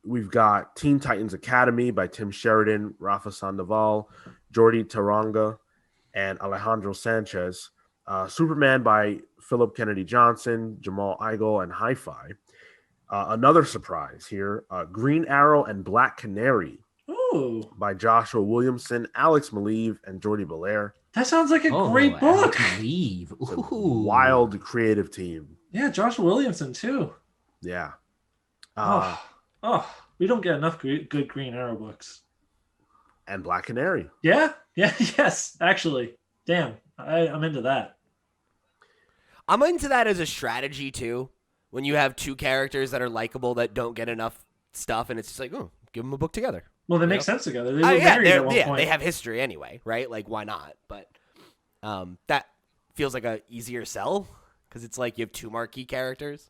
we've got Teen Titans Academy by Tim Sheridan, Rafa Sandoval, Jordi Taranga, and Alejandro Sanchez. Superman by Philip Kennedy Johnson, Jamal Igle, and Hi-Fi. Another surprise here, Green Arrow and Black Canary Ooh, by Joshua Williamson, Alex Maleev, and Jordi Belair. that sounds like a great book. Leave. It's a wild creative team. Yeah, Josh Williamson too. Yeah. We don't get enough good Green Arrow books. And Black Canary. Yeah, yes, actually. Damn, I'm into that. I'm into that as a strategy, too. When you have two characters that are likable that don't get enough stuff, and it's just like, oh, give them a book together. Well, they make sense together. They were married at one point. They have history anyway, right? Like, why not? But that feels like a easier sell because it's like you have two marquee characters.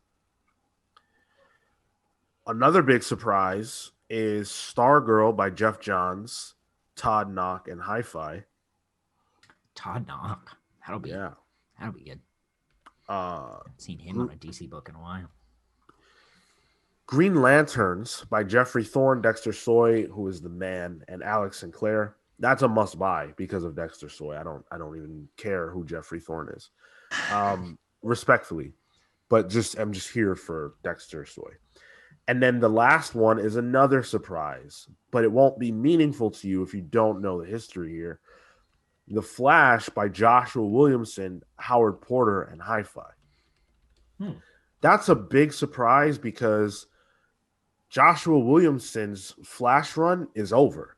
Another big surprise is Stargirl by Jeff Johns, Todd Knock, and Hi-Fi. Todd Knock. That'll be good. Seen him on a DC book in a while. Green Lanterns by Jeffrey Thorne, Dexter Soy, who is the man, and Alex Sinclair. That's a must buy because of Dexter Soy. I don't even care who Jeffrey Thorne is. Respectfully. But I'm just here for Dexter Soy. And then the last one is another surprise, but it won't be meaningful to you if you don't know the history here. The Flash by Joshua Williamson, Howard Porter, and Hi-Fi. That's a big surprise because Joshua Williamson's Flash run is over.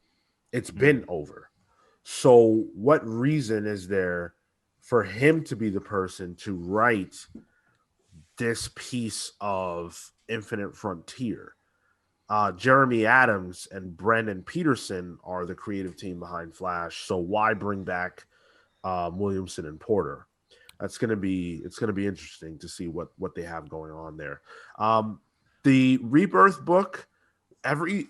It's been over. So what reason is there for him to be the person to write this piece of Infinite Frontier? Jeremy Adams and Brandon Peterson are the creative team behind Flash. So why bring back Williamson and Porter? It's gonna be interesting to see what they have going on there. The Rebirth book, every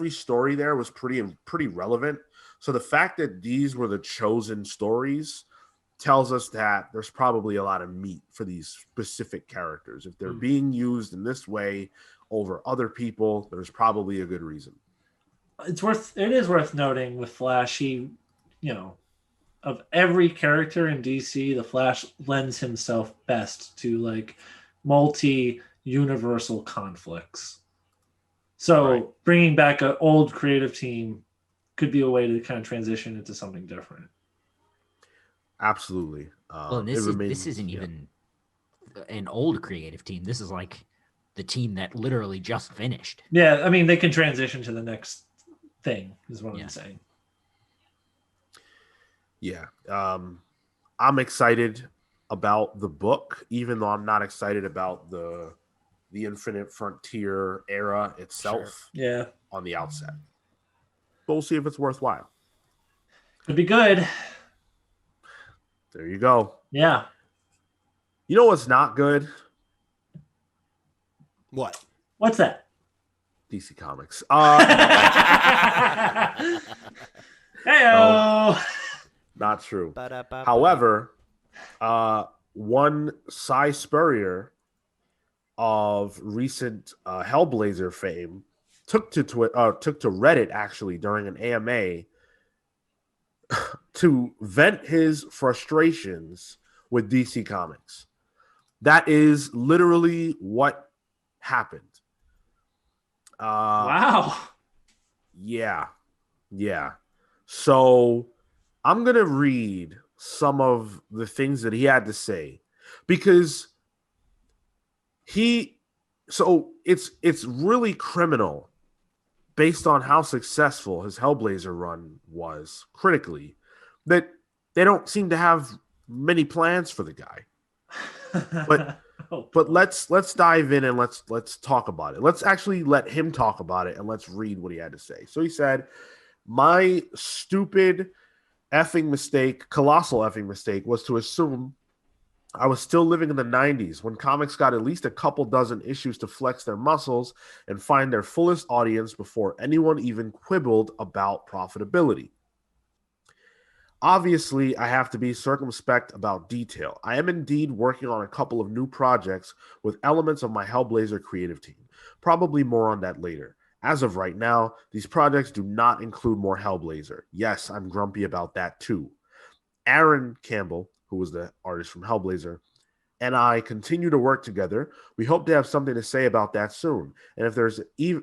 story there was pretty relevant. So the fact that these were the chosen stories tells us that there's probably a lot of meat for these specific characters. If they're being used in this way over other people, there's probably a good reason. It is worth noting with Flash, of every character in DC, the Flash lends himself best to like multi-universal conflicts. So bringing back an old creative team could be a way to kind of transition into something different. Absolutely. Well, this isn't even an old creative team. This is like the team that literally just finished. Yeah, I mean, they can transition to the next thing, is what Yeah. I'm saying. Yeah. I'm excited about the book, even though I'm not excited about the Infinite Frontier era itself Yeah, on the outset. But we'll see if it's worthwhile. could be good. There you go. Yeah. You know what's not good? What? What's that? DC Comics. Heyo. Not true. Ba-da-ba-ba. However, one Cy Spurrier of recent Hellblazer fame took to Reddit actually during an AMA to vent his frustrations with DC Comics. That is literally what happened. Wow. Yeah. So I'm going to read some of the things that he had to say because it's really criminal based on how successful his Hellblazer run was critically that they don't seem to have many plans for the guy. But let's dive in and let's talk about it. Let's actually let him talk about it and let's read what he had to say. So he said, "My stupid effing mistake, colossal effing mistake, was to assume I was still living in the 90s when comics got at least a couple dozen issues to flex their muscles and find their fullest audience before anyone even quibbled about profitability. Obviously, I have to be circumspect about detail. I am indeed working on a couple of new projects with elements of my Hellblazer creative team. Probably more on that later. As of right now, these projects do not include more Hellblazer. Yes, I'm grumpy about that too. Aaron Campbell, who was the artist from Hellblazer, and I continue to work together. We hope to have something to say about that soon. And if there's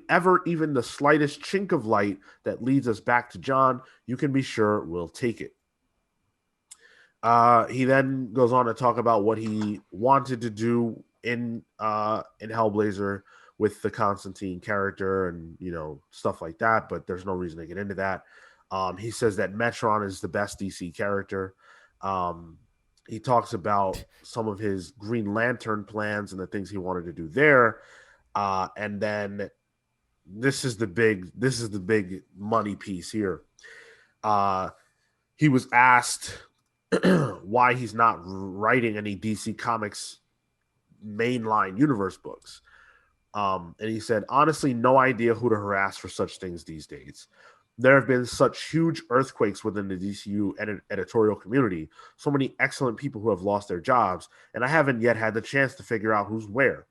ever even the slightest chink of light that leads us back to John, you can be sure we'll take it." He then goes on to talk about what he wanted to do in Hellblazer with the Constantine character and stuff like that, but there's no reason to get into that. He says that Metron is the best DC character. He talks about some of his Green Lantern plans and the things he wanted to do there, and then this is the big money piece here. He was asked why he's not writing any DC Comics mainline universe books. And he said, "Honestly, no idea who to harass for such things these days. There have been such huge earthquakes within the DCU editorial community, so many excellent people who have lost their jobs, and I haven't yet had the chance to figure out who's where.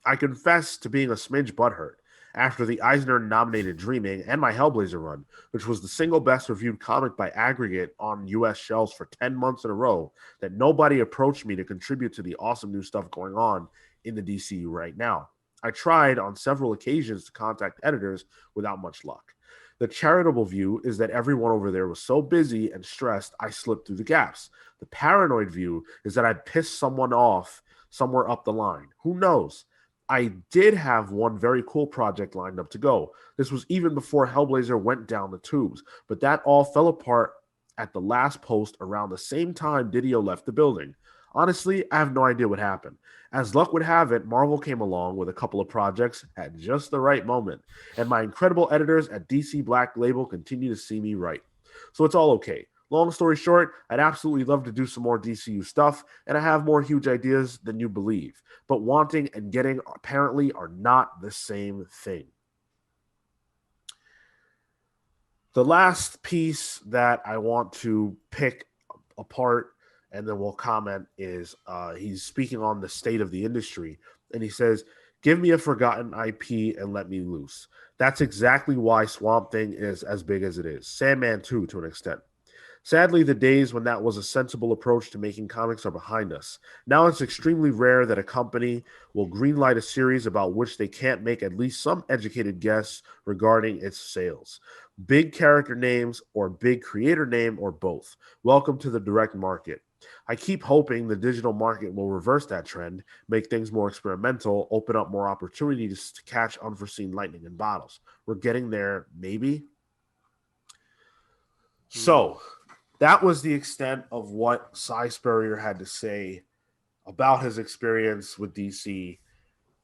I confess to being a smidge butthurt after the Eisner-nominated Dreaming and my Hellblazer run, which was the single best reviewed comic by aggregate on U.S. shelves for 10 months in a row, that nobody approached me to contribute to the awesome new stuff going on in the DCU right now. I tried on several occasions to contact editors without much luck. The charitable view is that everyone over there was so busy and stressed, I slipped through the gaps. The paranoid view is that I pissed someone off somewhere up the line. Who knows? I did have one very cool project lined up to go. This was even before Hellblazer went down the tubes, but that all fell apart at the last post around the same time Didio left the building. Honestly, I have no idea what happened. As luck would have it, Marvel came along with a couple of projects at just the right moment, and my incredible editors at DC Black Label continue to see me write. So it's all okay. Long story short, I'd absolutely love to do some more DCU stuff, and I have more huge ideas than you believe. But wanting and getting apparently are not the same thing." The last piece that I want to pick apart and then we'll comment is he's speaking on the state of the industry, and he says, "Give me a forgotten IP and let me loose. That's exactly why Swamp Thing is as big as it is. Sandman too, to an extent. Sadly, the days when that was a sensible approach to making comics are behind us. Now it's extremely rare that a company will greenlight a series about which they can't make at least some educated guess regarding its sales. Big character names or big creator name or both. Welcome to the direct market. I keep hoping the digital market will reverse that trend, make things more experimental, open up more opportunities to catch unforeseen lightning in bottles. We're getting there, maybe. So that was the extent of what Cy Spurrier had to say about his experience with DC.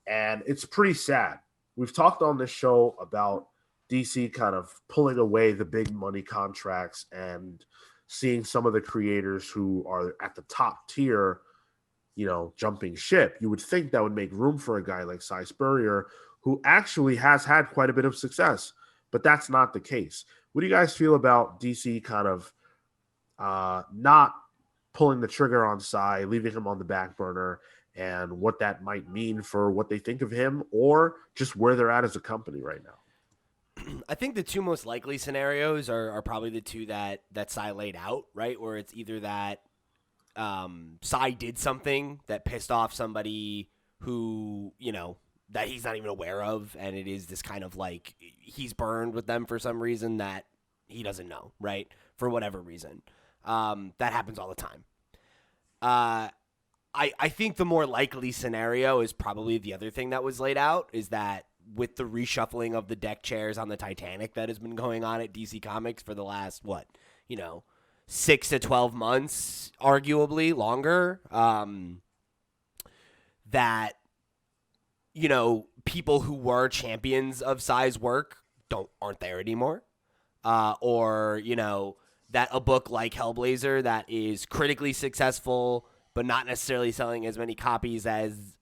And it's pretty sad. We've talked on this show about DC kind of pulling away the big money contracts and seeing some of the creators who are at the top tier, jumping ship. You would think that would make room for a guy like Cy Spurrier, who actually has had quite a bit of success, but that's not the case. What do you guys feel about DC kind of not pulling the trigger on Cy, leaving him on the back burner, and what that might mean for what they think of him or just where they're at as a company right now? I think the two most likely scenarios are probably the two that Cy laid out, right? Where it's either that Cy did something that pissed off somebody who, that he's not even aware of, and it is this kind of like he's burned with them for some reason that he doesn't know, right? For whatever reason. That happens all the time. I think the more likely scenario is probably the other thing that was laid out, is that with the reshuffling of the deck chairs on the Titanic that has been going on at DC Comics for the last, 6 to 12 months, arguably longer, that, people who were champions of Cy's work aren't there anymore. Or, that a book like Hellblazer that is critically successful but not necessarily selling as many copies as,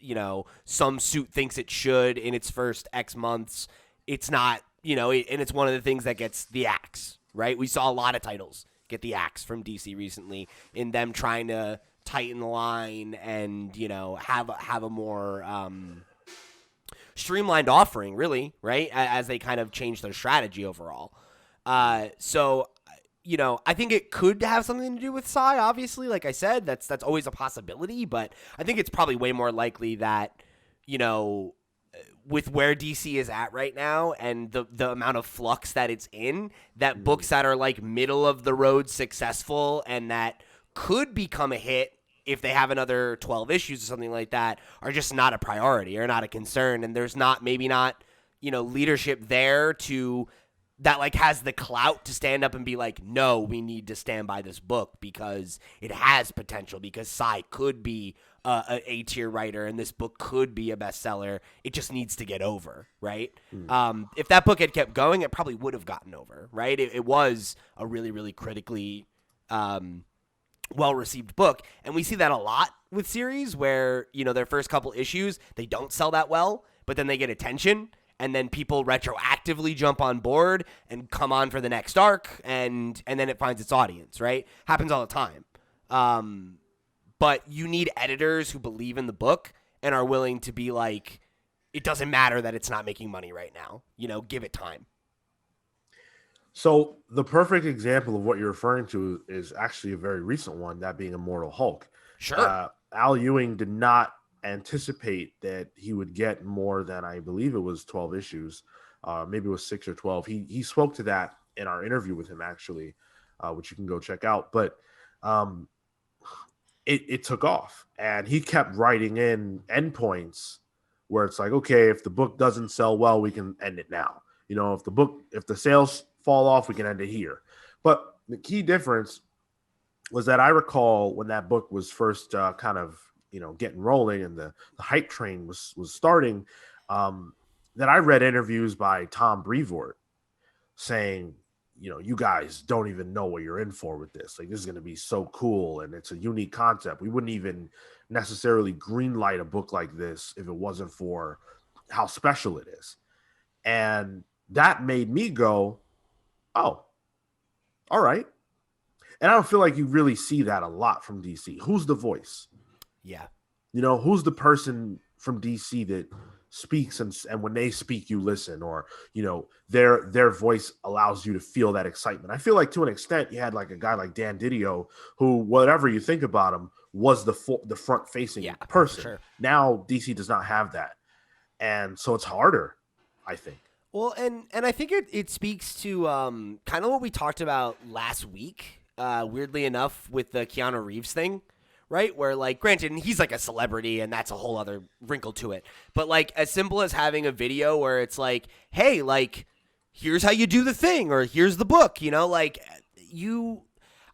some suit thinks it should in its first X months. It's not, and it's one of the things that gets the axe, right? We saw a lot of titles get the axe from DC recently in them trying to tighten the line and, have a more streamlined offering, really, right? As they kind of change their strategy overall. So I think it could have something to do with Cy, obviously. Like I said, that's always a possibility, but I think it's probably way more likely that, with where DC is at right now and the amount of flux that it's in, that books that are like middle of the road successful and that could become a hit if they have another 12 issues or something like that are just not a priority or not a concern. And there's maybe not, leadership there that like has the clout to stand up and be like, no, we need to stand by this book because it has potential, because Cy could be an A-tier writer and this book could be a bestseller. It just needs to get over, right? If that book had kept going, it probably would have gotten over, right? It was a really, really critically well-received book. And we see that a lot with series where, their first couple issues, they don't sell that well, but then they get attention. And then people retroactively jump on board and come on for the next arc, and then it finds its audience, right? Happens all the time. But you need editors who believe in the book and are willing to be like, it doesn't matter that it's not making money right now. Give it time. So the perfect example of what you're referring to is actually a very recent one, that being Immortal Hulk. Sure. Al Ewing did not anticipate that he would get more than, I believe it was 12 issues. Maybe it was 6 or 12. He spoke to that in our interview with him, actually, which you can go check out. But it took off, and he kept writing in endpoints where it's like, okay, if the book doesn't sell well, we can end it now. If the sales fall off, we can end it here. But the key difference was that I recall when that book was first kind of getting rolling and the hype train was starting, that I read interviews by Tom Brevoort saying, you guys don't even know what you're in for with this. Like, this is going to be so cool, and it's a unique concept. We wouldn't even necessarily greenlight a book like this if it wasn't for how special it is. And that made me go, oh, all right. And I don't feel like you really see that a lot from DC. Who's the voice? Yeah. Who's the person from DC that speaks and when they speak, you listen, or, their voice allows you to feel that excitement. I feel like to an extent you had like a guy like Dan Didio, who, whatever you think about him, was the front facing person. Sure. Now DC does not have that. And so it's harder, I think. Well, and I think it speaks to kind of what we talked about last week weirdly enough, with the Keanu Reeves thing, right? Where, like, granted, and he's like a celebrity, and that's a whole other wrinkle to it. But, like, as simple as having a video where it's like, hey, like, here's how you do the thing, or here's the book, you know, like,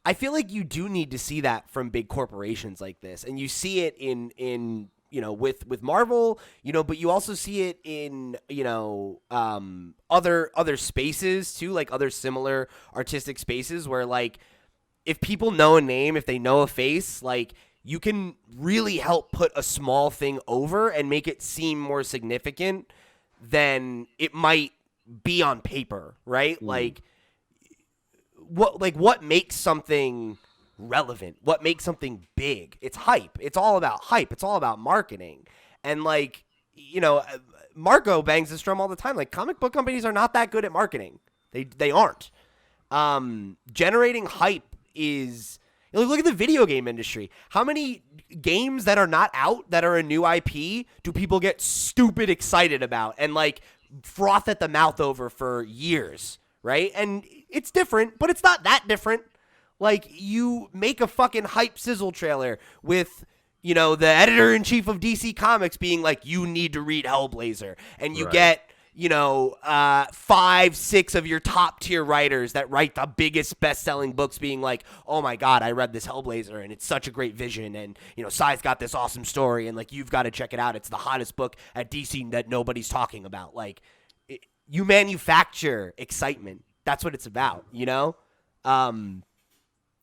I feel like you do need to see that from big corporations like this, and you see it in you know, with Marvel, you know, but you also see it in, you know, other spaces too, like other similar artistic spaces where, like, if people know a name, if they know a face, like, you can really help put a small thing over and make it seem more significant than it might be on paper, right? Like, what makes something relevant? What makes something big? It's hype. It's all about hype. It's all about marketing. And, like, you know, Marco bangs this drum all the time. Like, comic book companies are not that good at marketing. They aren't. Generating hype is, you know, look at the video game industry. How many games that are not out that are a new IP do people get stupid excited about and, like, froth at the mouth over for years, right? And it's different, but it's not that different. Like, you make a fucking hype sizzle trailer with, you know, the editor-in-chief of DC Comics being like, you need to read Hellblazer. And you get, you know, 5, 6 of your top-tier writers that write the biggest best-selling books being like, oh, my God, I read this Hellblazer, and it's such a great vision. And, you know, Sai's got this awesome story, and, like, you've got to check it out. It's the hottest book at DC that nobody's talking about. Like, you manufacture excitement. That's what it's about, you know?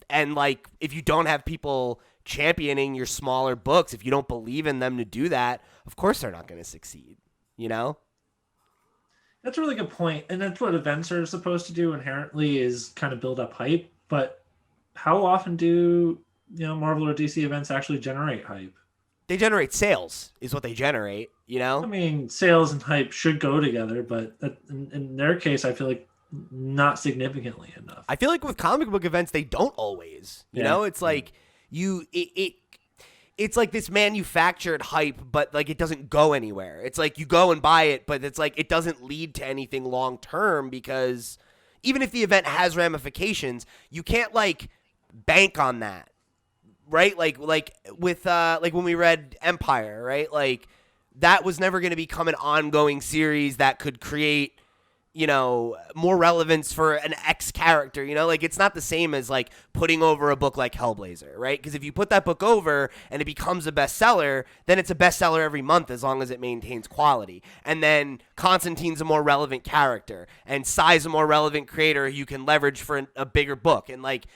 And, like, if you don't have people championing your smaller books, if you don't believe in them to do that, of course they're not going to succeed, you know? That's a really good point. And that's what events are supposed to do inherently, is kind of build up hype. But how often do, you know, Marvel or DC events actually generate hype? They generate sales is what they generate, you know? I mean, sales and hype should go together, but in their case, I feel like not significantly enough. I feel like with comic book events, they don't always. You know, it's like it's like this manufactured hype, but, like, it doesn't go anywhere. It's like you go and buy it, but it's like it doesn't lead to anything long term, because even if the event has ramifications, you can't, like, bank on that, right? Like with like when we read Empire, right? Like, that was never going to become an ongoing series that could create, you know, more relevance for an X character, you know? Like, it's not the same as, like, putting over a book like Hellblazer, right? Because if you put that book over and it becomes a bestseller, then it's a bestseller every month as long as it maintains quality. And then Constantine's a more relevant character, and Sai's a more relevant creator you can leverage for a bigger book. And, like,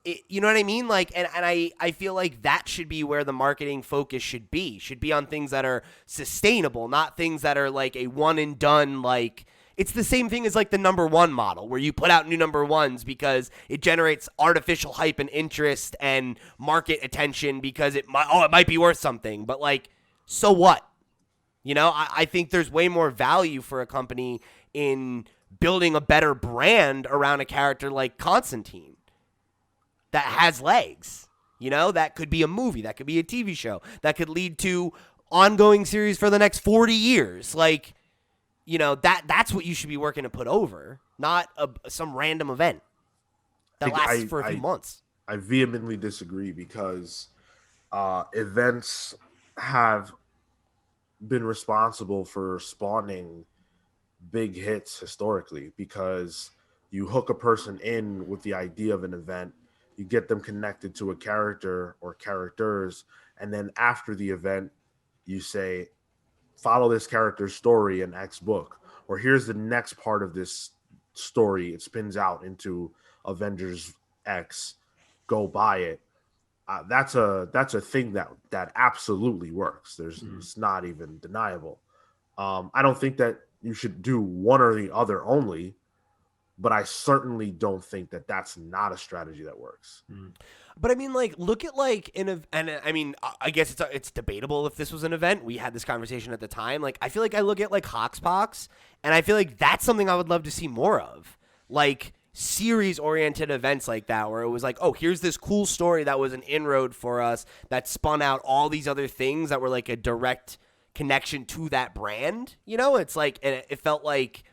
you know what I mean? Like, and I feel like that should be where the marketing focus should be on things that are sustainable, not things that are, like, a one and done, like, it's the same thing as, like, the #1 model, where you put out new #1s because it generates artificial hype and interest and market attention because it might be worth something. But, like, so what? You know, I think there's way more value for a company in building a better brand around a character like Constantine that has legs. You know, that could be a movie, that could be a TV show, that could lead to ongoing series for the next 40 years. Like, you know, that's what you should be working to put over, not some random event that lasts for a few months. I vehemently disagree, because events have been responsible for spawning big hits historically, because you hook a person in with the idea of an event, you get them connected to a character or characters, and then after the event, you say, follow this character's story in X book, or here's the next part of this story. It spins out into Avengers X. Go buy it. That's a thing that absolutely works. It's not even deniable. I don't think that you should do one or the other only, but I certainly don't think that that's not a strategy that works. But I mean, like, look at, like, and I mean, I guess it's debatable if this was an event. We had this conversation at the time. Like, I feel like I look at, like, Hoxpox, and I feel like that's something I would love to see more of. Like, series-oriented events like that, where it was like, oh, here's this cool story that was an inroad for us that spun out all these other things that were, like, a direct connection to that brand. You know, it's like, and it felt like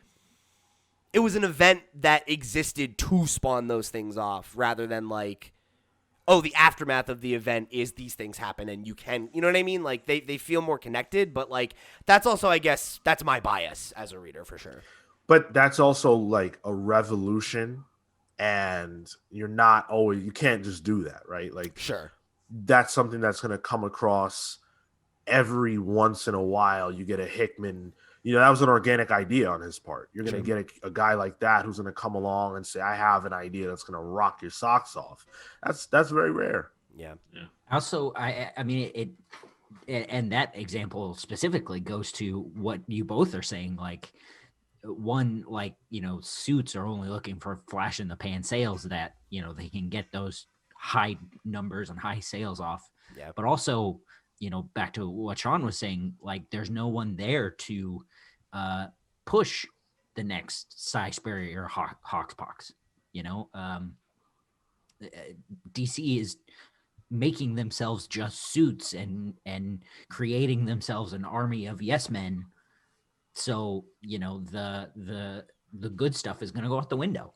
it was an event that existed to spawn those things off, rather than like, oh, the aftermath of the event is these things happen and you can, you know what I mean? Like they feel more connected, but like that's also, I guess, that's my bias as a reader for sure. But that's also like a revolution, and you can't just do that, right? Like, Sure. that's something that's going to come across every once in a while. You get a Hickman, that was an organic idea on his part. You're going to get a guy like that who's going to come along and say, I have an idea that's going to rock your socks off. That's very rare. Yeah. Also, I mean, and that example specifically goes to what you both are saying. Like, one, like, suits are only looking for flash in the pan sales that, they can get those high numbers and high sales off. Yeah. But also, back to what Sean was saying, like, there's no one there to push the next Cy Sperry or Hawkspox. DC is making themselves just suits and creating themselves an army of yes men. So, the good stuff is going to go out the window.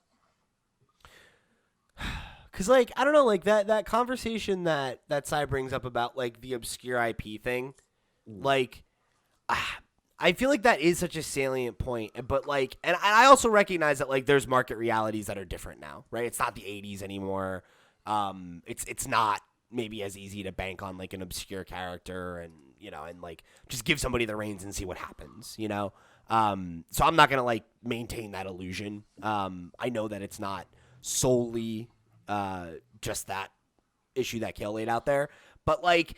Cause like, I don't know, like that conversation that Cy brings up about like the obscure IP thing, like, I feel like that is such a salient point, but like, and I also recognize that like there's market realities that are different now, right? It's not the 80s anymore. It's not maybe as easy to bank on like an obscure character and like just give somebody the reins and see what happens, so I'm not gonna like maintain that illusion. I know that it's not solely just that issue that Kale laid out there, but like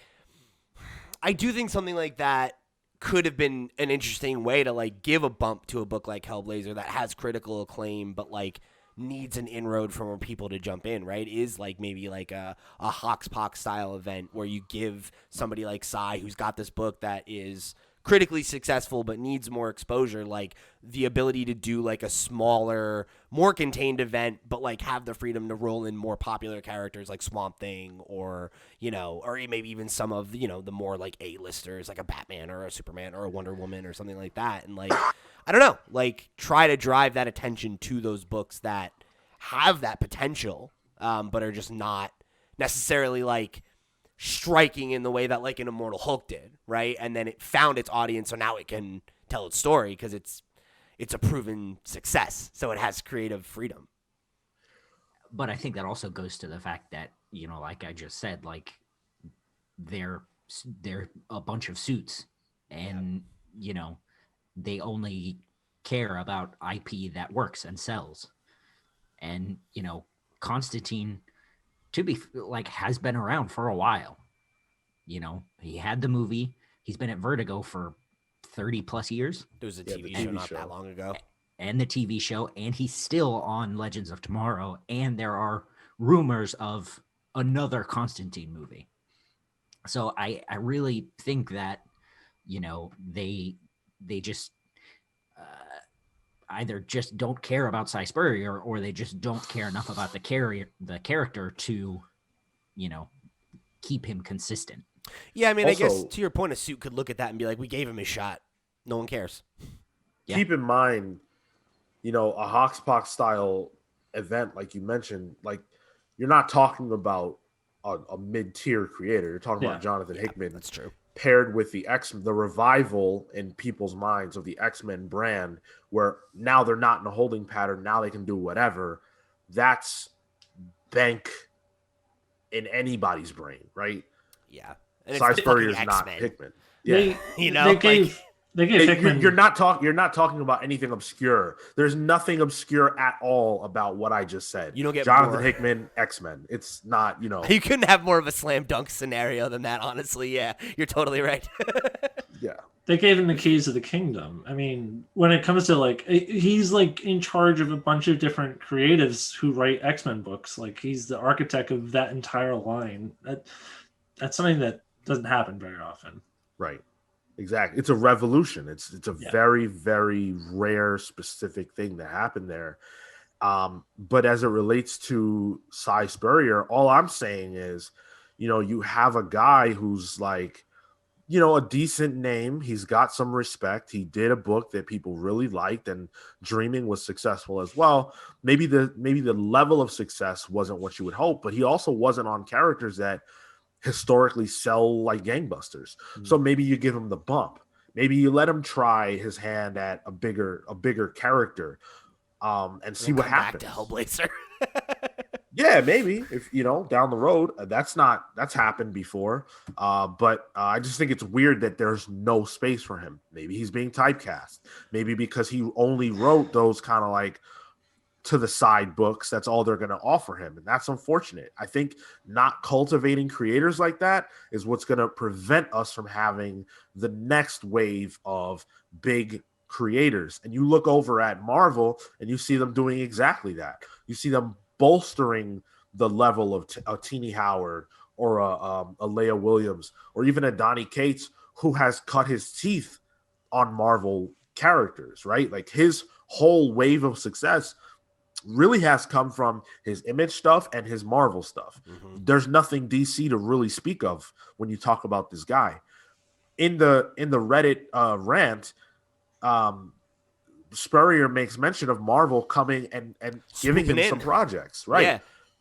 I do think something like that could have been an interesting way to like give a bump to a book like Hellblazer that has critical acclaim but like needs an inroad from more people to jump in, right? Is like maybe like a Hoxpox style event where you give somebody like Cy, who's got this book that is critically successful but needs more exposure, like the ability to do like a smaller, more contained event, but like have the freedom to roll in more popular characters like Swamp Thing or or maybe even some of the more like A-listers like a Batman or a Superman or a Wonder Woman or something like that, and like I don't know, like try to drive that attention to those books that have that potential, but are just not necessarily like striking in the way that like an Immortal Hulk did, right? And then it found its audience, so now it can tell its story because it's a proven success, so it has creative freedom. But I think that also goes to the fact that like I just said, like they're a bunch of suits, and they only care about IP that works and sells. And Constantine, to be like, has been around for a while. He had the movie. He's been at Vertigo for 30 plus years. There was a TV show not that long ago. And the TV show, and he's still on Legends of Tomorrow, and there are rumors of another Constantine movie. So I really think that, they just either just don't care about Cy Spurrier, or they just don't care enough about the character to, keep him consistent. Yeah, I mean, Also, I guess to your point, a suit could look at that and be like, we gave him his shot. No one cares. Yeah. Keep in mind, a Hoxpox style event, like you mentioned, like you're not talking about a mid-tier creator. You're talking about Jonathan Hickman. That's true. Paired with the revival in people's minds of the X-Men brand, where now they're not in a holding pattern. Now they can do whatever. That's bank in anybody's brain, right? Yeah. And Cy Spurrier's fucking not X-Men. Hickman. Yeah. They gave Hickman. You're not talking about anything obscure. There's nothing obscure at all about what I just said. You don't get Jonathan more. Hickman, X-Men. It's not, You couldn't have more of a slam dunk scenario than that, honestly. Yeah, you're totally right. Yeah. They gave him the keys of the kingdom. I mean, when it comes to like, he's like in charge of a bunch of different creatives who write X-Men books. Like, he's the architect of that entire line. That's something that doesn't happen very often. Right. Exactly. It's a revolution. It's a very, very rare, specific thing that happened there. But as it relates to Cy Spurrier, all I'm saying is, you have a guy who's like, a decent name. He's got some respect. He did a book that people really liked, and Dreaming was successful as well. Maybe the level of success wasn't what you would hope, but he also wasn't on characters that historically sell like gangbusters. So maybe you give him the bump. Maybe you let him try his hand at a bigger character, and see what happens. Back to Hellblazer. Yeah, maybe if down the road, that's happened before. But I just think it's weird that there's no space for him. Maybe he's being typecast. Maybe because he only wrote those kind of like to the side books, that's all they're going to offer him, and that's unfortunate. I think not cultivating creators like that is what's going to prevent us from having the next wave of big creators. And you look over at Marvel and you see them doing exactly that. You see them bolstering the level of a Teenie Howard or a Leah Williams or even a Donny Cates, who has cut his teeth on Marvel characters, right? Like his whole wave of success really has come from his Image stuff and his Marvel stuff. There's nothing DC to really speak of when you talk about this guy. In the Reddit rant, Spurrier makes mention of Marvel coming and giving him some projects, right? Yeah.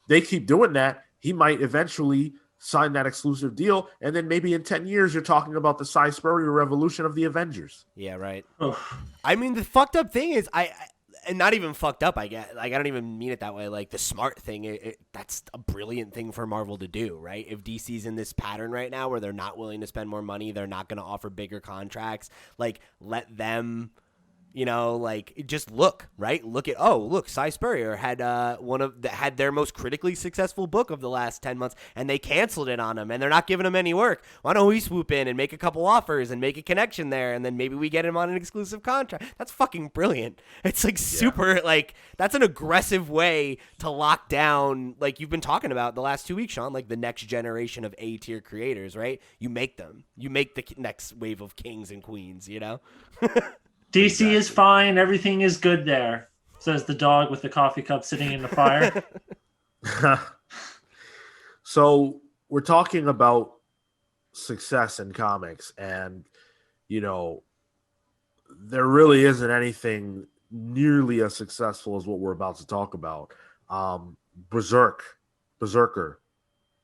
They keep doing that. He might eventually sign that exclusive deal, and then maybe in 10 years you're talking about the Cy Spurrier revolution of the Avengers. Yeah, right. I mean, the fucked up thing is and not even fucked up, I get. Like, I don't even mean it that way. Like, the smart thing, that's a brilliant thing for Marvel to do, right? If DC's in this pattern right now where they're not willing to spend more money, they're not going to offer bigger contracts, like, let them, like, just look, right? Look, Cy Spurrier had had their most critically successful book of the last 10 months, and they canceled it on him, and they're not giving him any work. Why don't we swoop in and make a couple offers and make a connection there, and then maybe we get him on an exclusive contract? That's fucking brilliant. It's like super, like, that's an aggressive way to lock down, like you've been talking about the last 2 weeks, Sean, like the next generation of A-tier creators, right? You make them. You make the next wave of kings and queens, DC is fine. Everything is good there, says the dog with the coffee cup sitting in the fire. So we're talking about success in comics, and there really isn't anything nearly as successful as what we're about to talk about. BRZRKR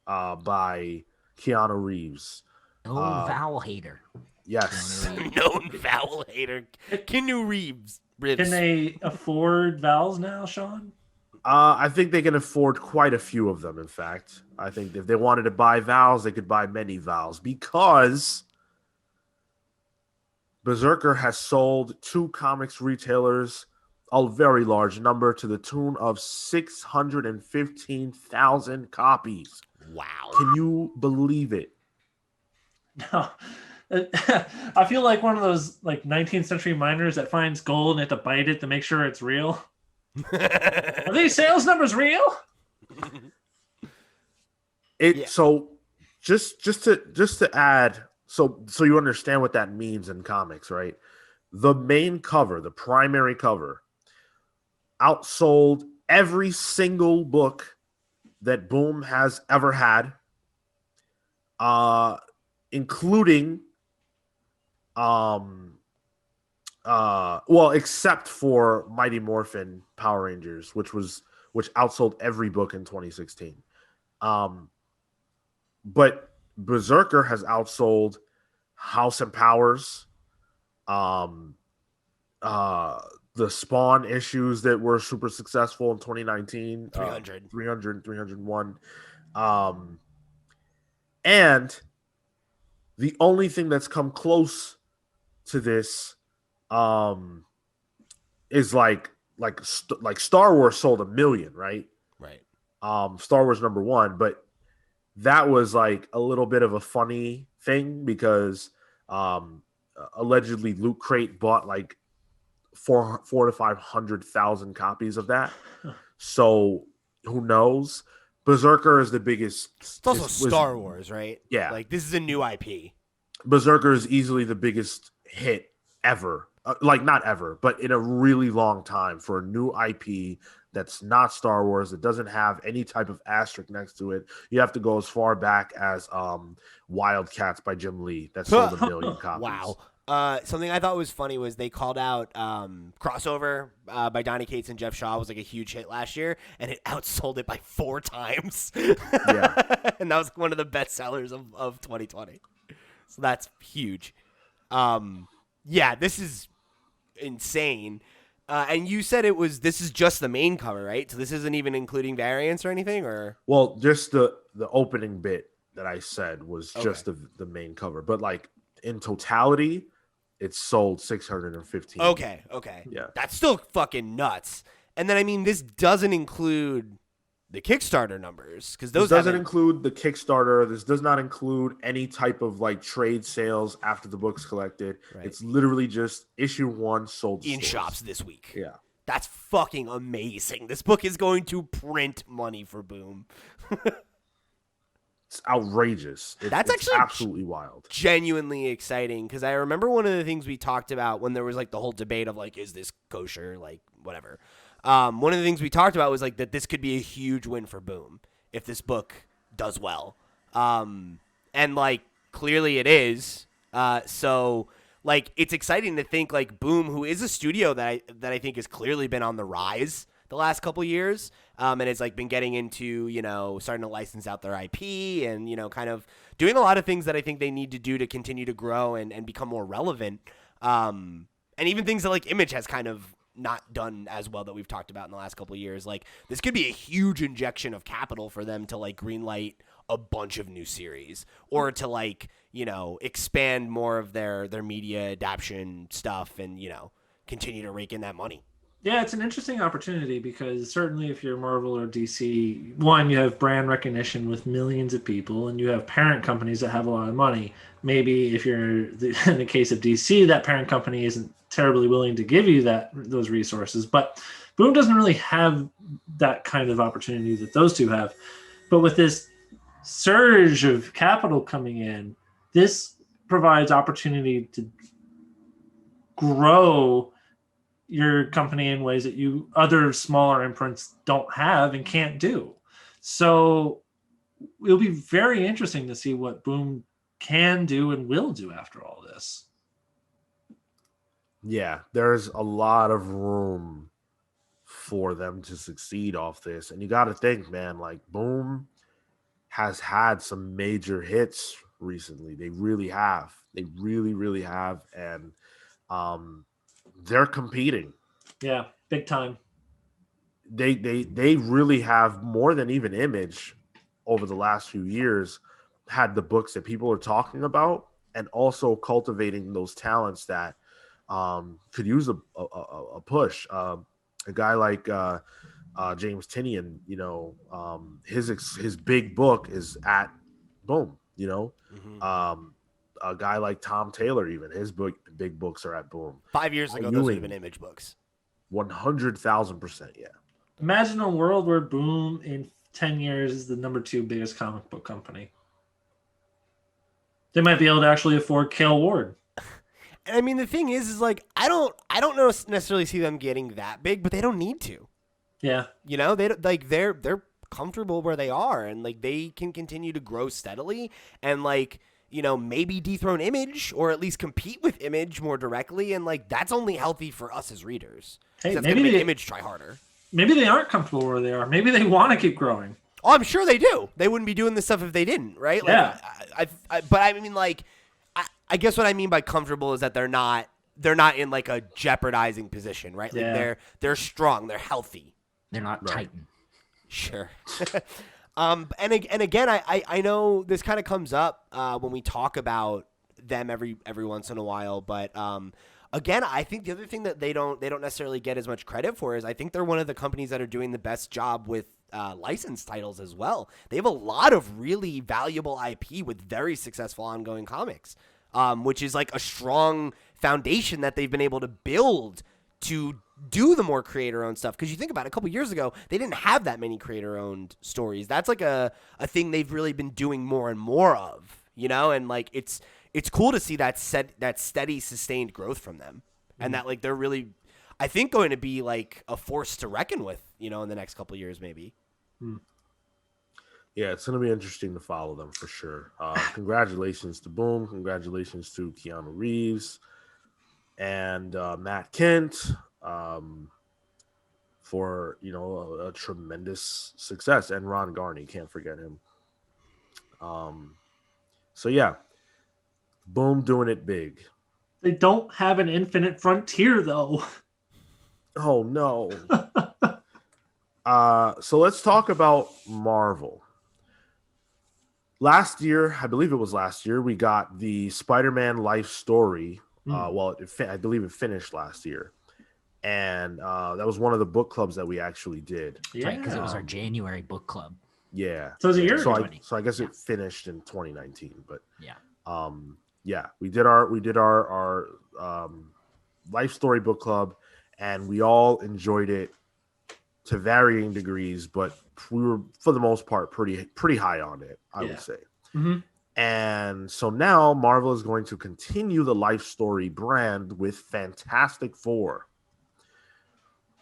by Keanu Reeves. Vowel hater. Yes. Known vowel hater. Keanu Reeves. Can they afford vowels now, Sean? I think they can afford quite a few of them, in fact. I think if they wanted to buy vowels, they could buy many vowels, because BRZRKR has sold to comics retailers a very large number, to the tune of 615,000 copies. Wow. Can you believe it? No. I feel like one of those like 19th century miners that finds gold and have to bite it to make sure it's real. Are these sales numbers real? So just to add, so you understand what that means in comics, right? The main cover, the primary cover, outsold every single book that Boom has ever had, including except for Mighty Morphin Power Rangers, which outsold every book in 2016. But BRZRKR has outsold House and Powers, the Spawn issues that were super successful in 2019, 300, 301. And the only thing that's come close to this is like Star Wars sold 1 million, right? Right. Star Wars #1, but that was like a little bit of a funny thing because allegedly Loot Crate bought like 400,000 to 500,000 copies of that. So who knows? BRZRKR is the biggest. It's also Star Wars, right? Yeah. Like, this is a new IP. BRZRKR is easily the biggest hit ever like not ever, but in a really long time for a new IP that's not Star Wars. It doesn't have any type of asterisk next to it. You have to go as far back as Wildcats by Jim Lee that sold 1 million copies. Wow. Something I thought was funny was they called out Crossover by Donny Cates and Jeff Shaw was like a huge hit last year, and it outsold it by 4 times. Yeah. And that was one of the best sellers of 2020. So that's huge. Yeah, this is insane. And you said this is just the main cover, right? So this isn't even including variants or anything, or? Well, just the opening bit that I said was just the main cover, but like in totality, it's sold 615. Okay. Yeah. That's still fucking nuts. And then, I mean, this doesn't include the Kickstarter numbers, because those doesn't include the Kickstarter. This does not include any type of like trade sales after the book's collected. Right. It's literally just issue 1 sold in stores. shops this week. Yeah. That's fucking amazing. This book is going to print money for Boom. It's outrageous. That's it's actually absolutely wild. Genuinely exciting, because I remember one of the things we talked about when there was like the whole debate of like, is this kosher, like whatever. One of the things we talked about was like that this could be a huge win for Boom if this book does well. And like clearly it is. So like it's exciting to think like Boom, who is a studio that I think has clearly been on the rise the last couple years, and has like been getting into, you know, starting to license out their IP and, you know, kind of doing a lot of things that I think they need to do to continue to grow and become more relevant. And even things that like Image has kind of not done as well that we've talked about in the last couple of years. Like this could be a huge injection of capital for them to like greenlight a bunch of new series, or to like, you know, expand more of their media adaptation stuff and, you know, continue to rake in that money. Yeah, it's an interesting opportunity because certainly if you're Marvel or DC, one, you have brand recognition with millions of people, and you have parent companies that have a lot of money. Maybe if you're in the case of DC, that parent company isn't terribly willing to give you those resources. But Boom doesn't really have that kind of opportunity that those two have. But with this surge of capital coming in, this provides opportunity to grow your company in ways that other smaller imprints don't have and can't do. So it'll be very interesting to see what Boom can do and will do after all this. Yeah, there's a lot of room for them to succeed off this. And you got to think, man, like Boom has had some major hits recently. They really have. They really, really have. And they're competing. Yeah, big time. They really have, more than even Image over the last few years, had the books that people are talking about, and also cultivating those talents that could use a push. A guy like James Tinian, you know, his big book is at Boom, you know. Mm-hmm. A guy like Tom Taylor, even his big books are at Boom. 5 years ago, those would have been Image books. 100,000%, yeah. Imagine a world where Boom in 10 years is the number 2 biggest comic book company. They might be able to actually afford Cale Ward. And I mean, the thing is like I don't necessarily see them getting that big, but they don't need to. Yeah, you know, they're comfortable where they are, and like they can continue to grow steadily, and like, you know, maybe dethrone Image, or at least compete with Image more directly, and like that's only healthy for us as readers. Hey, that's maybe gonna make Image try harder. Maybe they aren't comfortable where they are. Maybe they want to keep growing. Oh, I'm sure they do. They wouldn't be doing this stuff if they didn't, right? Like, yeah. But I mean, like, I guess what I mean by comfortable is that they're not in like a jeopardizing position, right? Like they're strong, they're healthy. They're not Titan. Sure. And again, I know this kind of comes up when we talk about them every once in a while, but again, I think the other thing that they don't necessarily get as much credit for is I think they're one of the companies that are doing the best job with licensed titles as well. They have a lot of really valuable IP with very successful ongoing comics, which is like a strong foundation that they've been able to build to do the more creator-owned stuff. Because you think about it, a couple years ago, they didn't have that many creator-owned stories. That's like a thing they've really been doing more and more of, you know? And like it's cool to see that steady, sustained growth from them. and that like they're really, I think, going to be like a force to reckon with, in the next couple of years maybe. Yeah, it's going to be interesting to follow them for sure. Congratulations to Boom. Congratulations to Keanu Reeves and Matt Kent for, a tremendous success. And Ron Garney, can't forget him. So, yeah, Boom doing it big. They don't have an Infinite Frontier, though. Oh, no. So let's talk about Marvel. Last year, I believe it was last year, we got the Spider-Man life story. I believe it finished last year. And that was one of the book clubs that we actually did. Yeah. Right, because it was our January book club. Yeah. So it was a year So ago. I guess it finished in 2019. But Yeah. we did our life story book club, and we all enjoyed it to varying degrees, but we were, for the most part, pretty high on it, I would say. Mm-hmm. And so now Marvel is going to continue the life story brand with Fantastic Four,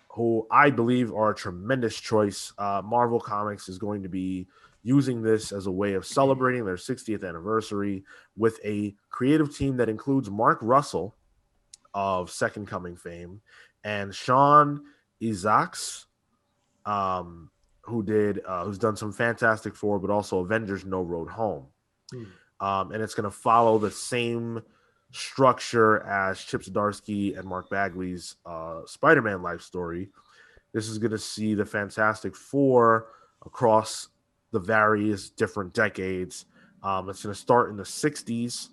who I believe are a tremendous choice. Marvel Comics is going to be using this as a way of celebrating their 60th anniversary with a creative team that includes Mark Russell of Second Coming fame and Sean Isaacs, who's done some Fantastic Four, but also Avengers No Road Home. And it's going to follow the same structure as Chip Zdarsky and Mark Bagley's Spider-Man life story. This is going to see the Fantastic Four across the various different decades. It's going to start in the 60s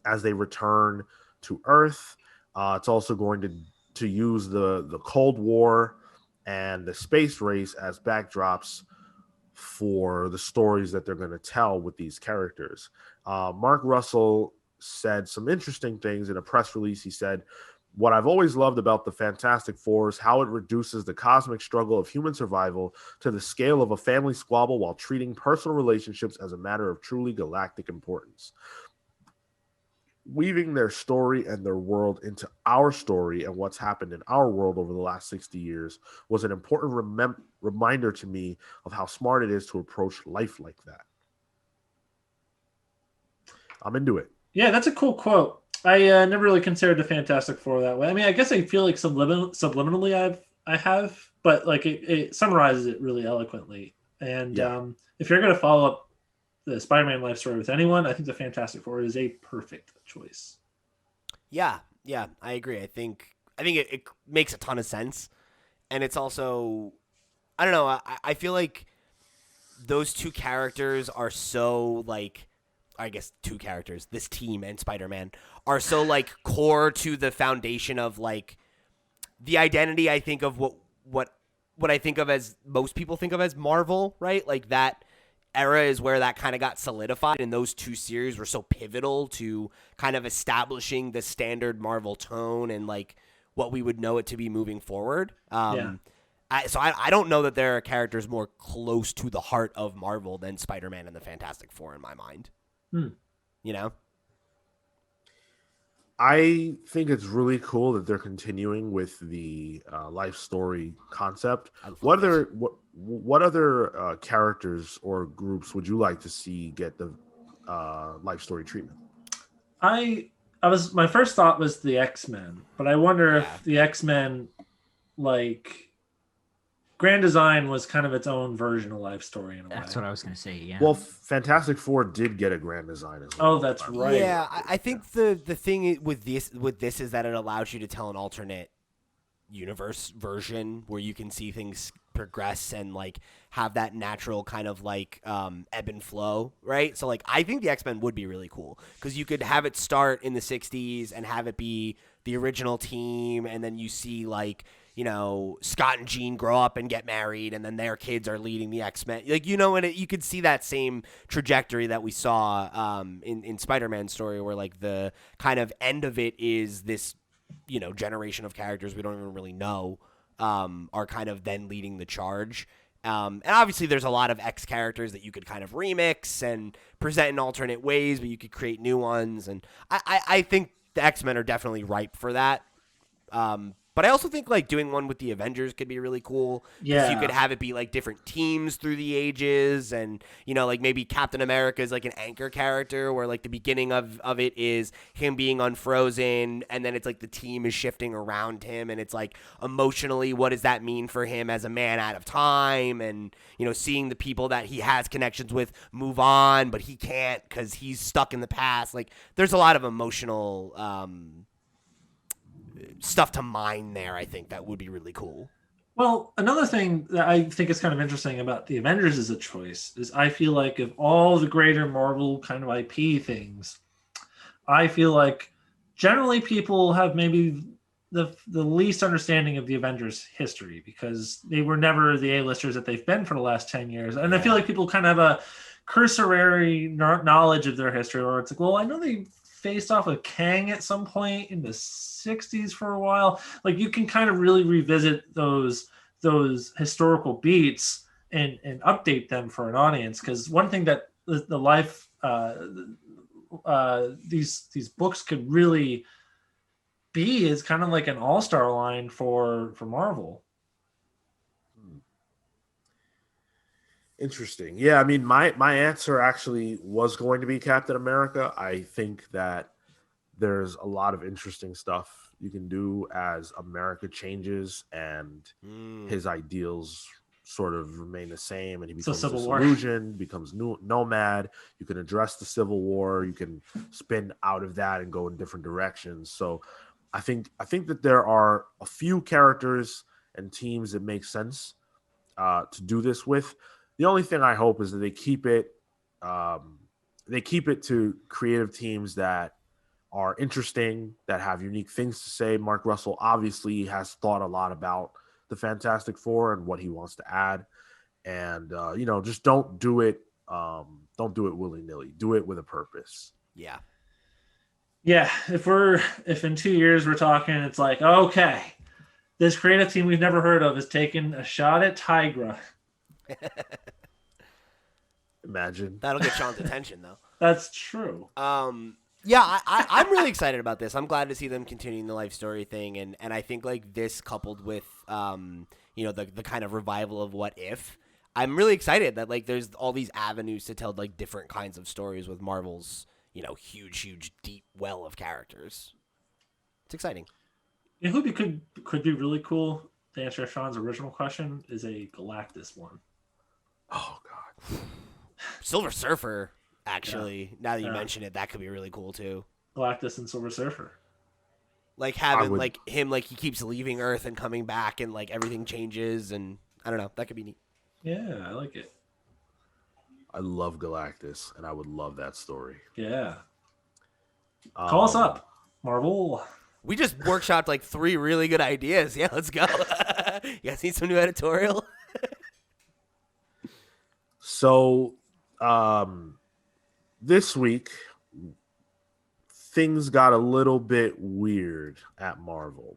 as they return to Earth. It's also going to use the Cold War and the space race as backdrops for the stories that they're going to tell with these characters. Mark Russell said some interesting things in a press release. He said, "What I've always loved about the Fantastic Four is how it reduces the cosmic struggle of human survival to the scale of a family squabble while treating personal relationships as a matter of truly galactic importance. Weaving their story and their world into our story and what's happened in our world over the last 60 years was an important reminder to me of how smart it is to approach life like that." I'm into it. Yeah, that's a cool quote. I never really considered the Fantastic Four that way. I mean, I guess I feel like subliminally I have, but like it summarizes it really eloquently. And if you're going to follow up the Spider-Man life story with anyone, I think the Fantastic Four is a perfect choice. Yeah, I agree. I think it makes a ton of sense, and it's also, I don't know. I feel like those two characters are so like, I guess two characters, this team and Spider-Man are so like core to the foundation of like the identity. I think of what I think of as most people think of as Marvel, right? Like that era is where that kind of got solidified, and those two series were so pivotal to kind of establishing the standard Marvel tone and like what we would know it to be moving forward. So I don't know that there are characters more close to the heart of Marvel than Spider-Man and the Fantastic Four in my mind. You know? I think it's really cool that they're continuing with the life story concept. What other characters or groups would you like to see get the life story treatment? My first thought was the X-Men, but I wonder if the X-Men, like, Grand Design was kind of its own version of life story in a way. That's what I was going to say, yeah. Well, Fantastic Four did get a Grand Design as well. Oh, that's right. Yeah, I think the thing with this is that it allows you to tell an alternate universe version where you can see things progress and like have that natural kind of like ebb and flow, right? So like I think the X-Men would be really cool because you could have it start in the 60s and have it be the original team, and then you see like, you know, Scott and Jean grow up and get married, and then their kids are leading the X-Men. Like, you know, and you could see that same trajectory that we saw in Spider-Man's story, where like the kind of end of it is this, you know, generation of characters we don't even really know are kind of then leading the charge. And obviously there's a lot of X characters that you could kind of remix and present in alternate ways, but you could create new ones. And I think the X-Men are definitely ripe for that. But I also think like doing one with the Avengers could be really cool because you could Yeah. have it be like different teams through the ages, and like maybe Captain America is like an anchor character where like the beginning of it is him being unfrozen, and then it's like the team is shifting around him, and it's like emotionally what does that mean for him as a man out of time, and seeing the people that he has connections with move on but he can't because he's stuck in the past. Like there's a lot of emotional stuff to mine there. I think that would be really cool. Well, another thing that I think is kind of interesting about the Avengers as a choice is I feel like of all the greater Marvel kind of IP things, I feel like generally people have maybe the least understanding of the Avengers history because they were never the A-listers that they've been for the last 10 years. And I feel like people kind of have a cursory knowledge of their history, or it's like, well, I know they faced off with Kang at some point in the 60s for a while. Like you can kind of really revisit those historical beats and update them for an audience. Because one thing that the life these books could really be is kind of like an all-star line for Marvel. Interesting. Yeah, I mean, my answer actually was going to be Captain America. I think that there's a lot of interesting stuff you can do as America changes and his ideals sort of remain the same, and he becomes disillusioned, becomes nomad. You can address the Civil War. You can spin out of that and go in different directions. So I think that there are a few characters and teams that make sense to do this with. The only thing I hope is that they keep it to creative teams that are interesting, that have unique things to say. Mark Russell obviously has thought a lot about the Fantastic Four and what he wants to add, and just don't do it willy-nilly. Do it with a purpose. Yeah. If in 2 years we're talking, it's like, okay, this creative team we've never heard of is taking a shot at Tigra. Imagine. That'll get Sean's attention, though. That's true. Yeah, I'm really excited about this. I'm glad to see them continuing the life story thing, and I think like this coupled with the kind of revival of What If, I'm really excited that like there's all these avenues to tell like different kinds of stories with Marvel's huge deep well of characters. It's exciting. You know who could be really cool to answer Sean's original question is a Galactus one. Oh God. Silver Surfer, actually, now that you mention it, that could be really cool too. Galactus and Silver Surfer. Like having like him, like he keeps leaving Earth and coming back, and like everything changes, and I don't know, that could be neat. Yeah, I like it. I love Galactus, and I would love that story. Yeah. Call us up, Marvel. We just workshopped like 3 really good ideas. Yeah, let's go. You guys need some new editorial? So, this week, things got a little bit weird at Marvel.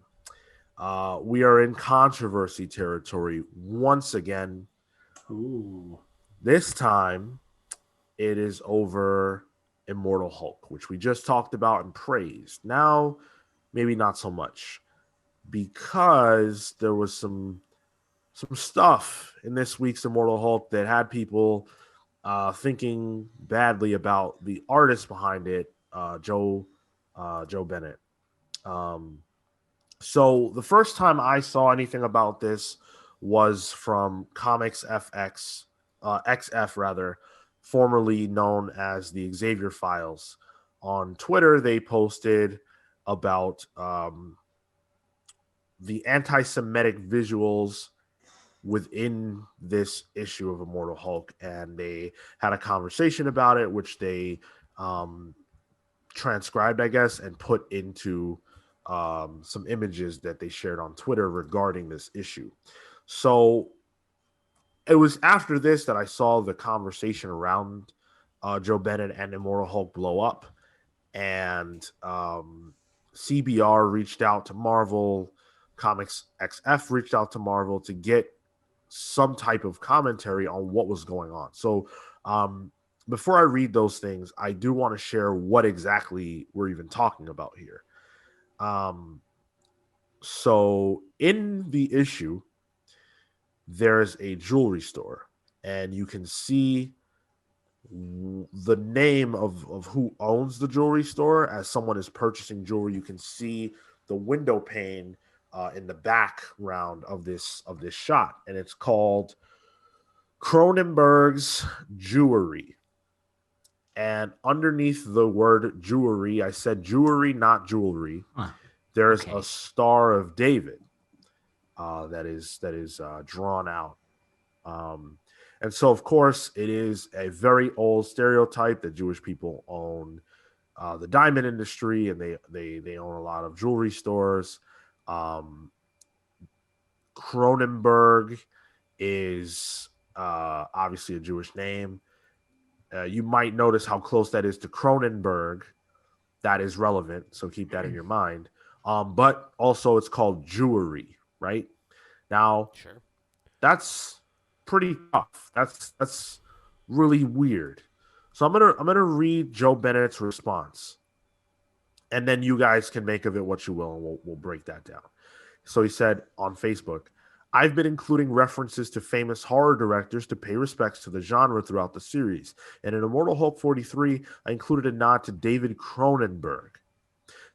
We are in controversy territory once again. Ooh. This time, it is over Immortal Hulk, which we just talked about and praised. Now, maybe not so much, because there was some stuff in this week's Immortal Hulk that had people thinking badly about the artist behind it, Joe Bennett. So the first time I saw anything about this was from Comics XF rather, formerly known as the Xavier Files. On Twitter, they posted about the anti-Semitic visuals within this issue of Immortal Hulk, and they had a conversation about it, which they transcribed, I guess, and put into some images that they shared on Twitter regarding this issue. So it was after this that I saw the conversation around Joe Bennett and Immortal Hulk blow up, and CBR reached out to Marvel, Comics XF reached out to Marvel to get some type of commentary on what was going on. So before I read those things, I do want to share what exactly we're even talking about here. So in the issue, there's a jewelry store, and you can see the name of who owns the jewelry store as someone is purchasing jewelry. You can see the window pane in the background of this shot, and it's called Cronenberg's Jewelry. And underneath the word jewelry, I said jewelry, not jewelry. There's a Star of David that is drawn out. And so, of course, it is a very old stereotype that Jewish people own the diamond industry, and they own a lot of jewelry stores. Cronenberg is obviously a Jewish name. You might notice how close that is to Cronenberg. That is relevant, so keep that in your mind. But also, it's called jewelry, right? Now, Sure. That's pretty tough. That's really weird. So I'm gonna read Joe Bennett's response, and then you guys can make of it what you will, and we'll break that down. So he said on Facebook, I've been including references to famous horror directors to pay respects to the genre throughout the series, and in Immortal Hulk 43, I included a nod to David Cronenberg.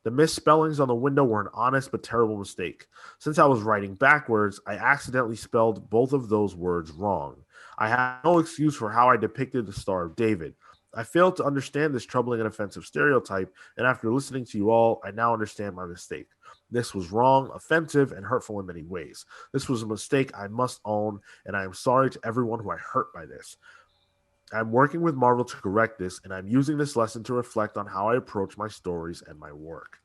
The misspellings on the window were an honest but terrible mistake. Since I was writing backwards, I accidentally spelled both of those words wrong. I have no excuse for how I depicted the Star of David. I failed to understand this troubling and offensive stereotype, and after listening to you all, I now understand my mistake. This was wrong, offensive, and hurtful in many ways. This was a mistake I must own, and I am sorry to everyone who I hurt by this. I'm working with Marvel to correct this, and I'm using this lesson to reflect on how I approach my stories and my work.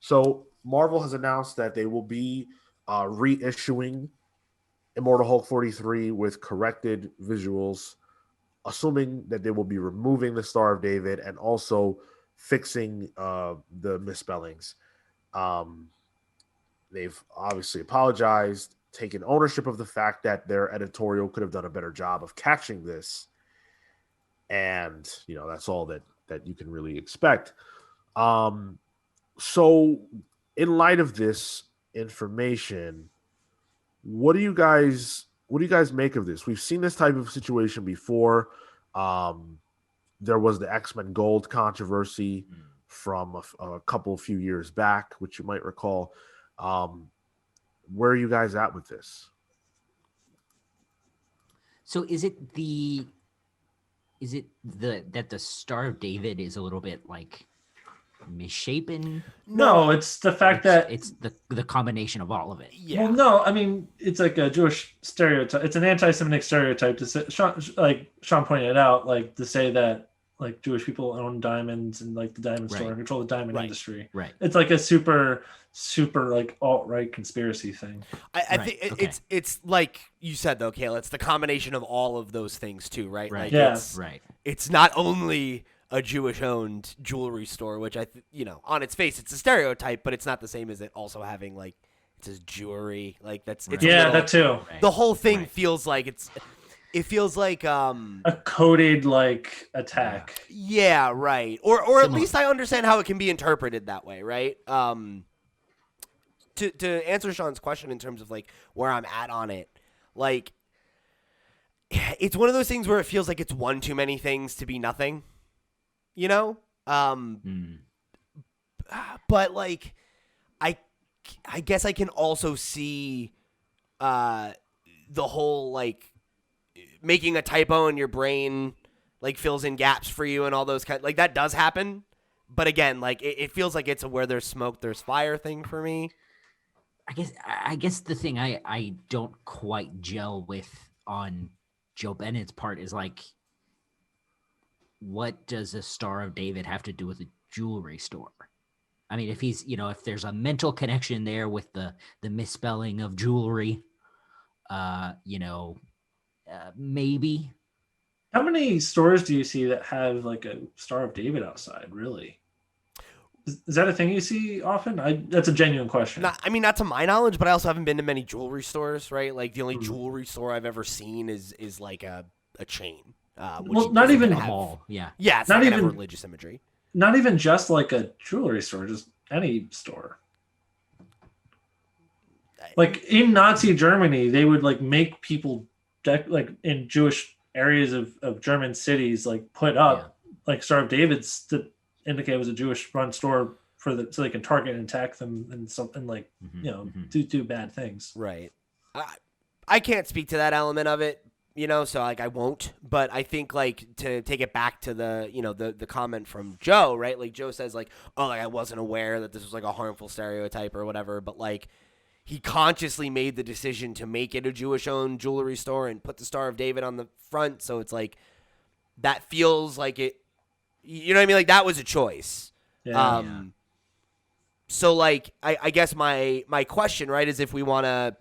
So Marvel has announced that they will be reissuing Immortal Hulk 43 with corrected visuals, assuming that they will be removing the Star of David and also fixing the misspellings. They've obviously apologized, taken ownership of the fact that their editorial could have done a better job of catching this. And, that's all that you can really expect. So in light of this information, what do you guys make of this? We've seen this type of situation before. There was the X-Men Gold controversy from a few years back, which you might recall. Where are you guys at with this? So is it that the Star of David is a little bit like misshapen? No, it's the fact that it's the combination of all of it. Yeah. Well, no, I mean, it's like a Jewish stereotype. It's an anti-Semitic stereotype to say, like Sean pointed it out, like to say that like Jewish people own diamonds and like the diamond store and control the diamond industry. Right. It's like a super like alt-right conspiracy thing. I think it's like you said though, Kayla, it's the combination of all of those things too, right? Right. Like Yes. It's not only a Jewish-owned jewelry store, which on its face, it's a stereotype, but it's not the same as it also having like it says jewelry, like that's it's that too. The whole thing feels like it feels like a coded like attack. Yeah, right. Or at least I understand how it can be interpreted that way, right? To answer Sean's question in terms of like where I'm at on it, like it's one of those things where it feels like it's one too many things to be nothing. But like I guess I can also see the whole like making a typo in your brain like fills in gaps for you and all those like that does happen. But again, like it feels like it's a where there's smoke there's fire thing for me. I guess the thing I don't quite gel with on Joe Bennett's part is like, what does a Star of David have to do with a jewelry store? I mean, if he's, if there's a mental connection there with the misspelling of jewelry, maybe. How many stores do you see that have like a Star of David outside? Really? Is that a thing you see often? That's a genuine question. Not to my knowledge, but I also haven't been to many jewelry stores, right? Like the only jewelry store I've ever seen is like a chain. Well, not Like even a mall. Yeah. Yeah, it's not not gonna have even- religious imagery. Not even just like a jewelry store, just any store. Like in Nazi Germany, they would like make people like in Jewish areas of German cities like put up like Star of David's to indicate it was a Jewish run store for the so they can target and attack them and something like do bad things. Right. I can't speak to that element of it, so like I won't. But I think like to take it back to the the comment from Joe, right? Like Joe says like, oh, like I wasn't aware that this was like a harmful stereotype or whatever, but like he consciously made the decision to make it a Jewish-owned jewelry store and put the Star of David on the front. So it's like that feels like it. You know what I mean? Like that was a choice. Yeah. So like I guess my question, right, is if we want to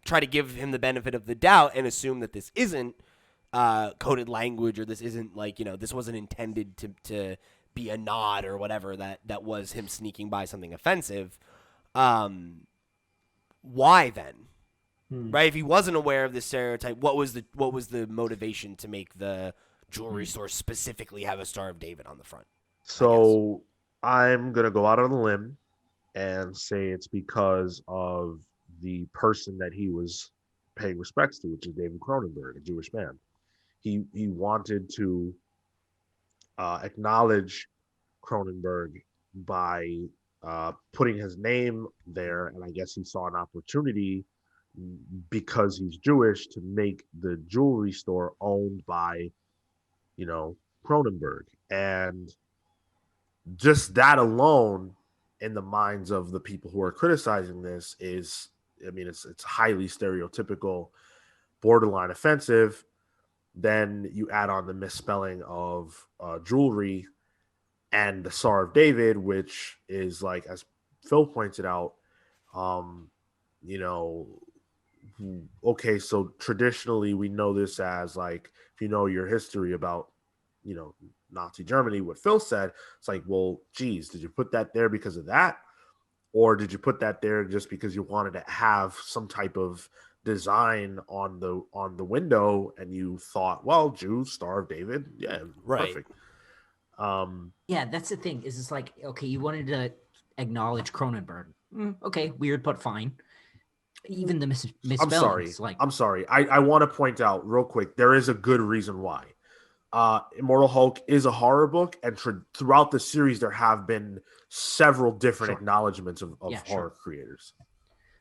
try to give him the benefit of the doubt and assume that this isn't coded language or this isn't like, this wasn't intended to be a nod or whatever, that was him sneaking by something offensive. Why then? Right? If he wasn't aware of this stereotype, what was the motivation to make the jewelry store specifically have a Star of David on the front? So I'm gonna go out on a limb and say it's because of the person that he was paying respects to, which is David Cronenberg, a Jewish man. He wanted to acknowledge Cronenberg by putting his name there, and I guess he saw an opportunity because he's Jewish to make the jewelry store owned by, Cronenberg. And just that alone in the minds of the people who are criticizing this is, it's highly stereotypical, borderline offensive. Then you add on the misspelling of jewelry and the Star of David, which is like, as Phil pointed out, okay, so traditionally we know this as like, if you know your history about, Nazi Germany, what Phil said, it's like, well, geez, did you put that there because of that? Or did you put that there just because you wanted to have some type of design on the window and you thought, well, Jews, Star of David, yeah, right. Perfect. Yeah, that's the thing. Is it's like, okay, you wanted to acknowledge Cronenberg. Okay, weird, but fine. Even the misspellings. I'm sorry. I want to point out real quick, there is a good reason why. Immortal Hulk is a horror book, and throughout the series, there have been several different acknowledgments of horror creators.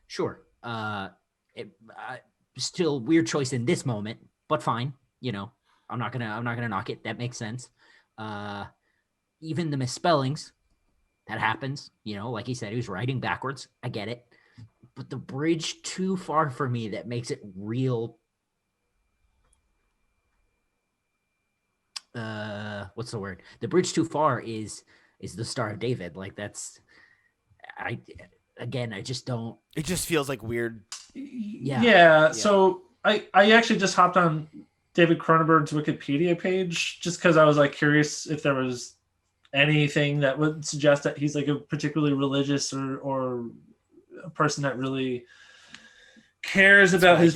Sure. Still weird choice in this moment, but fine. I'm not gonna knock it. That makes sense. Even the misspellings, that happens. Like he said, he was writing backwards. I get it. But the bridge too far for me that makes it real. What's the word? The bridge too far is the Star of David. Like that's, I just don't. It just feels like weird. Yeah. So I actually just hopped on David Cronenberg's Wikipedia page just because I was like curious if there was anything that would suggest that he's like a particularly religious or a person that really cares about his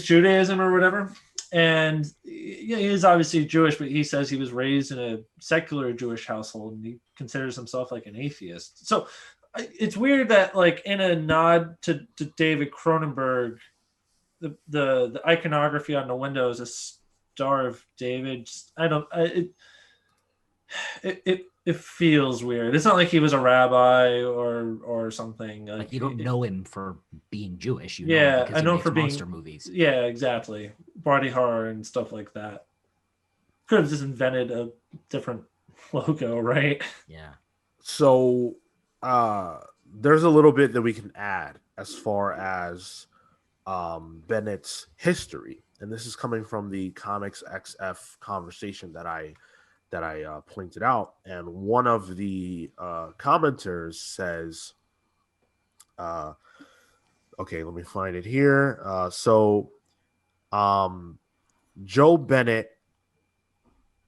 Judaism or whatever. And he is obviously Jewish, but he says he was raised in a secular Jewish household and he considers himself like an atheist. So it's weird that like in a nod to David Cronenberg, the iconography on the window is a Star of David. It feels weird. It's not like he was a rabbi or something. Like you don't know him for being Jewish. I know him for being monster movies. Yeah, exactly. Body horror and stuff like that. Could have just invented a different logo, right? Yeah. So there's a little bit that we can add as far as Bennett's history, and this is coming from the Comics XF conversation that I pointed out, and one of the commenters says, okay, let me find it here. Joe Bennett.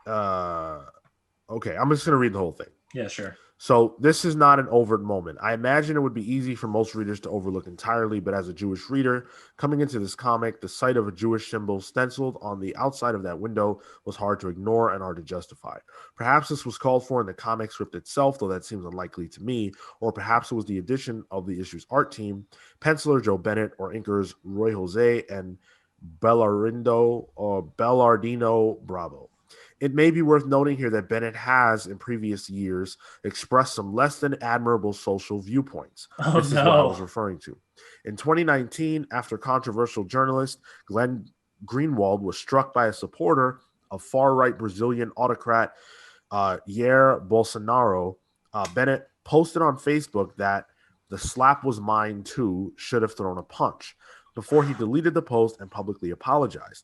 Okay, I'm just gonna read the whole thing. Yeah, sure. So this is not an overt moment. I imagine it would be easy for most readers to overlook entirely, but as a Jewish reader coming into this comic, the sight of a Jewish symbol stenciled on the outside of that window was hard to ignore and hard to justify. Perhaps this was called for in the comic script itself, though that seems unlikely to me, or perhaps it was the addition of the issue's art team, penciler Joe Bennett or inkers Roy Jose and Bellardino Bravo. It may be worth noting here that Bennett has, in previous years, expressed some less than admirable social viewpoints. Oh, This is what I was no. referring to. In 2019, after controversial journalist Glenn Greenwald was struck by a supporter of far-right Brazilian autocrat Jair Bolsonaro, Bennett posted on Facebook that the slap was mine too, should have thrown a punch, before he deleted the post and publicly apologized.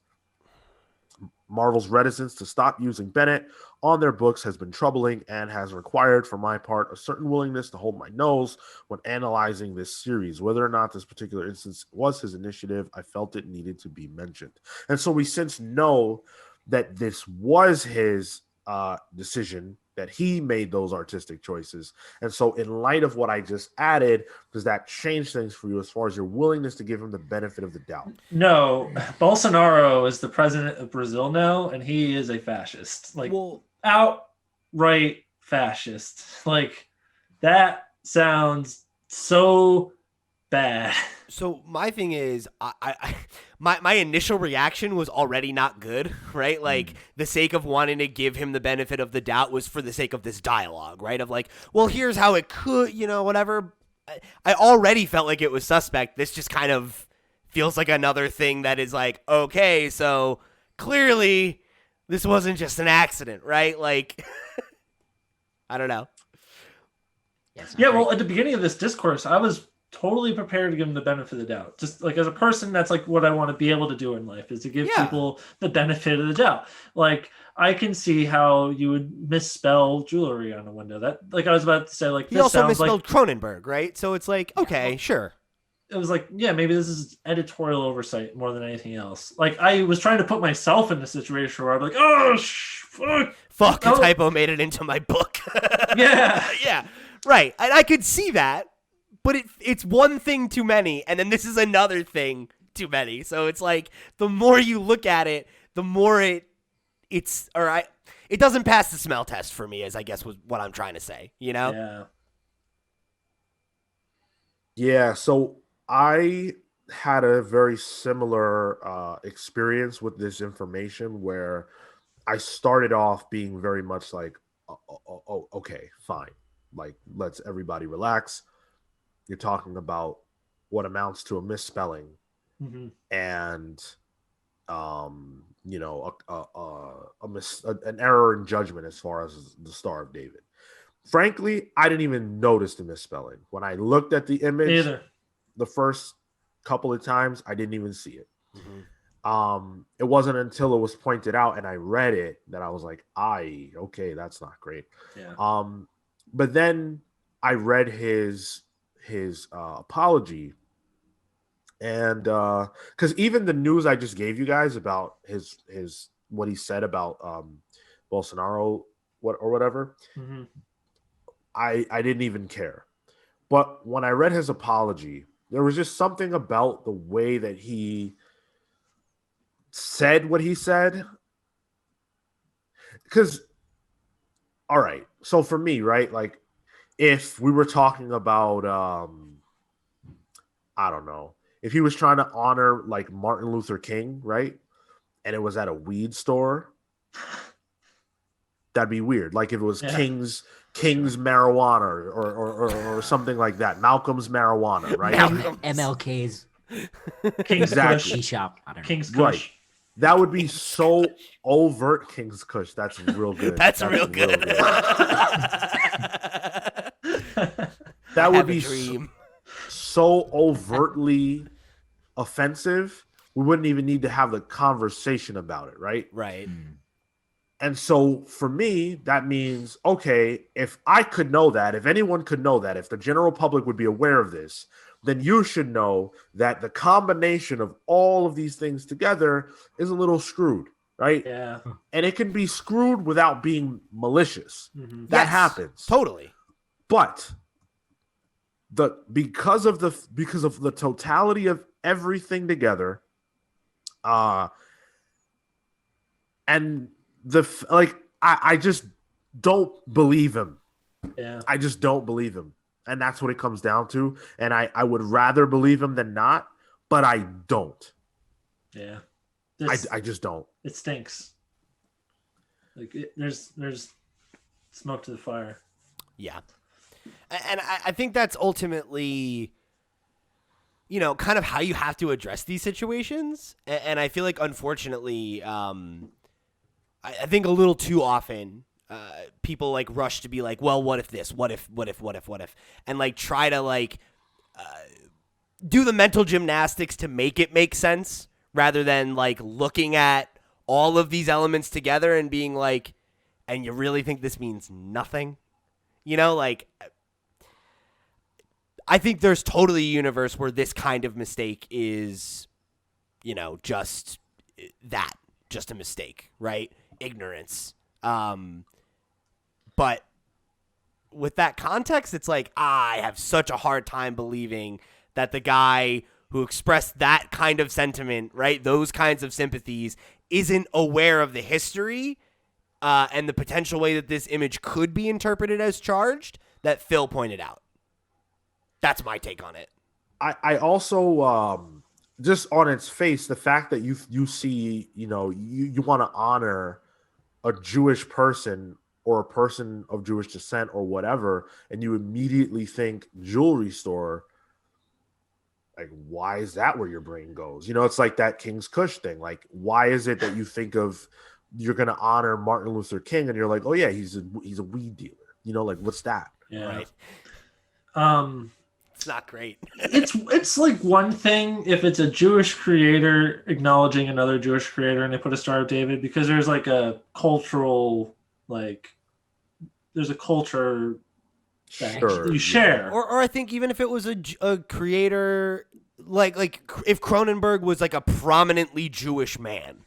Marvel's reticence to stop using Bennett on their books has been troubling and has required, for my part, a certain willingness to hold my nose when analyzing this series. Whether or not this particular instance was his initiative, I felt it needed to be mentioned. And so we since know that this was his decision, that he made those artistic choices. And so in light of what I just added, does that change things for you as far as your willingness to give him the benefit of the doubt? No, Bolsonaro is the president of Brazil now, and he is a fascist. Like, Well, outright fascist. Like, that sounds so bad. so my thing is, my initial reaction was already not good, right? Like, the sake of wanting to give him the benefit of the doubt was for the sake of this dialogue, right? Of like, well, here's how it could, whatever. I already felt like it was suspect. This just kind of feels like another thing that is like, okay, so clearly this wasn't just an accident, right? Like, I don't know. Yeah, well, at the beginning of this discourse, I was totally prepared to give him the benefit of the doubt. Just like as a person, that's like what I want to be able to do in life, is to give people the benefit of the doubt. Like, I can see how you would misspell jewelry on a window. That, like I was about to say, like, He this also sounds misspelled like Cronenberg, right? So it's like, okay, sure. it was like, yeah, maybe this is editorial oversight more than anything else. Like, I was trying to put myself in a situation where I'm like, oh, fuck. A typo made it into my book. Yeah. Yeah, right. And I could see that, but it's one thing too many, and then this is another thing too many. So it's like, the more you look at it, the more it doesn't pass the smell test for me, as I guess was what I'm trying to say, Yeah. Yeah, so I had a very similar experience with this information where I started off being very much like, oh, okay, fine. Like, let's everybody relax. You're talking about what amounts to a misspelling and, an error in judgment as far as the Star of David. Frankly, I didn't even notice the misspelling. When I looked at the image, Either. the first couple of times, I didn't even see it. It wasn't until it was pointed out and I read it that I was like, okay, that's not great. Yeah. But then I read his apology, and because even the news I just gave you guys about his what he said about Bolsonaro or whatever, I didn't even care. But when I read his apology, there was just something about the way that he said what he said. Because, all right, so for me, right, like, if we were talking about, I don't know, if he was trying to honor like Martin Luther King, right, and it was at a weed store, that'd be weird. Like if it was King's marijuana or something like that, Malcolm's marijuana, right? MLK's King's Exactly. tea shop. I don't know. King's Right. Kush. That would be so overt. King's Kush. That's real good. That's real good. That would Have a be dream. so overtly offensive. We wouldn't even need to have the conversation about it, right? Right. And so for me, that means, okay, if I could know that, if anyone could know that, if the general public would be aware of this, then you should know that the combination of all of these things together is a little screwed, right? Yeah. And it can be screwed without being malicious. Mhm. That Yes, happens. Totally. But because of the totality of everything together, and I just don't believe him. Yeah. I just don't believe him. And that's what it comes down to. And I would rather believe him than not, but I don't. Yeah. I just don't. It stinks. Like there's smoke to the fire. Yeah. And I think that's ultimately, you know, kind of how you have to address these situations. And I feel like, unfortunately, I think a little too often people like rush to be like, well, what if this? What if? And like try to like do the mental gymnastics to make it make sense rather than like looking at all of these elements together and being like, and you really think this means nothing? You know, like, I think there's totally a universe where this kind of mistake is, you know, just a mistake, right? Ignorance. But with that context, it's like, I have such a hard time believing that the guy who expressed that kind of sentiment, right, those kinds of sympathies, isn't aware of the history and the potential way that this image could be interpreted as charged that Phil pointed out. That's my take on it. I also, just on its face, the fact that you see, you know, you want to honor a Jewish person or a person of Jewish descent or whatever, and you immediately think jewelry store, like, why is that where your brain goes? You know, it's like that King's Kush thing. Like, why is it that you think of you're going to honor Martin Luther King and you're like, oh yeah, he's a weed dealer. You know, like, what's that? Yeah. Right. It's not great. it's like one thing if it's a Jewish creator acknowledging another Jewish creator and they put a Star of David, because there's like a cultural, like, there's a culture that you share. Or I think even if it was a creator, like if Cronenberg was like a prominently Jewish man,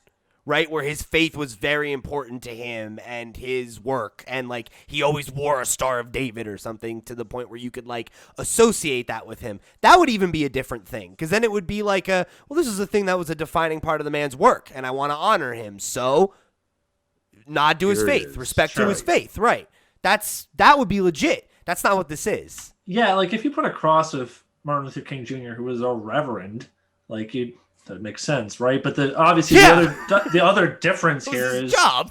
right, where his faith was very important to him and his work, and like he always wore a Star of David or something to the point where you could like associate that with him, that would even be a different thing, because then it would be like this is a thing that was a defining part of the man's work and I want to honor him, so nod to his faith, respect to his faith, right? That would be legit. That's not what this is. Yeah, like if you put a cross of Martin Luther King Jr., who was a reverend, like that makes sense, right? But the other difference here is job.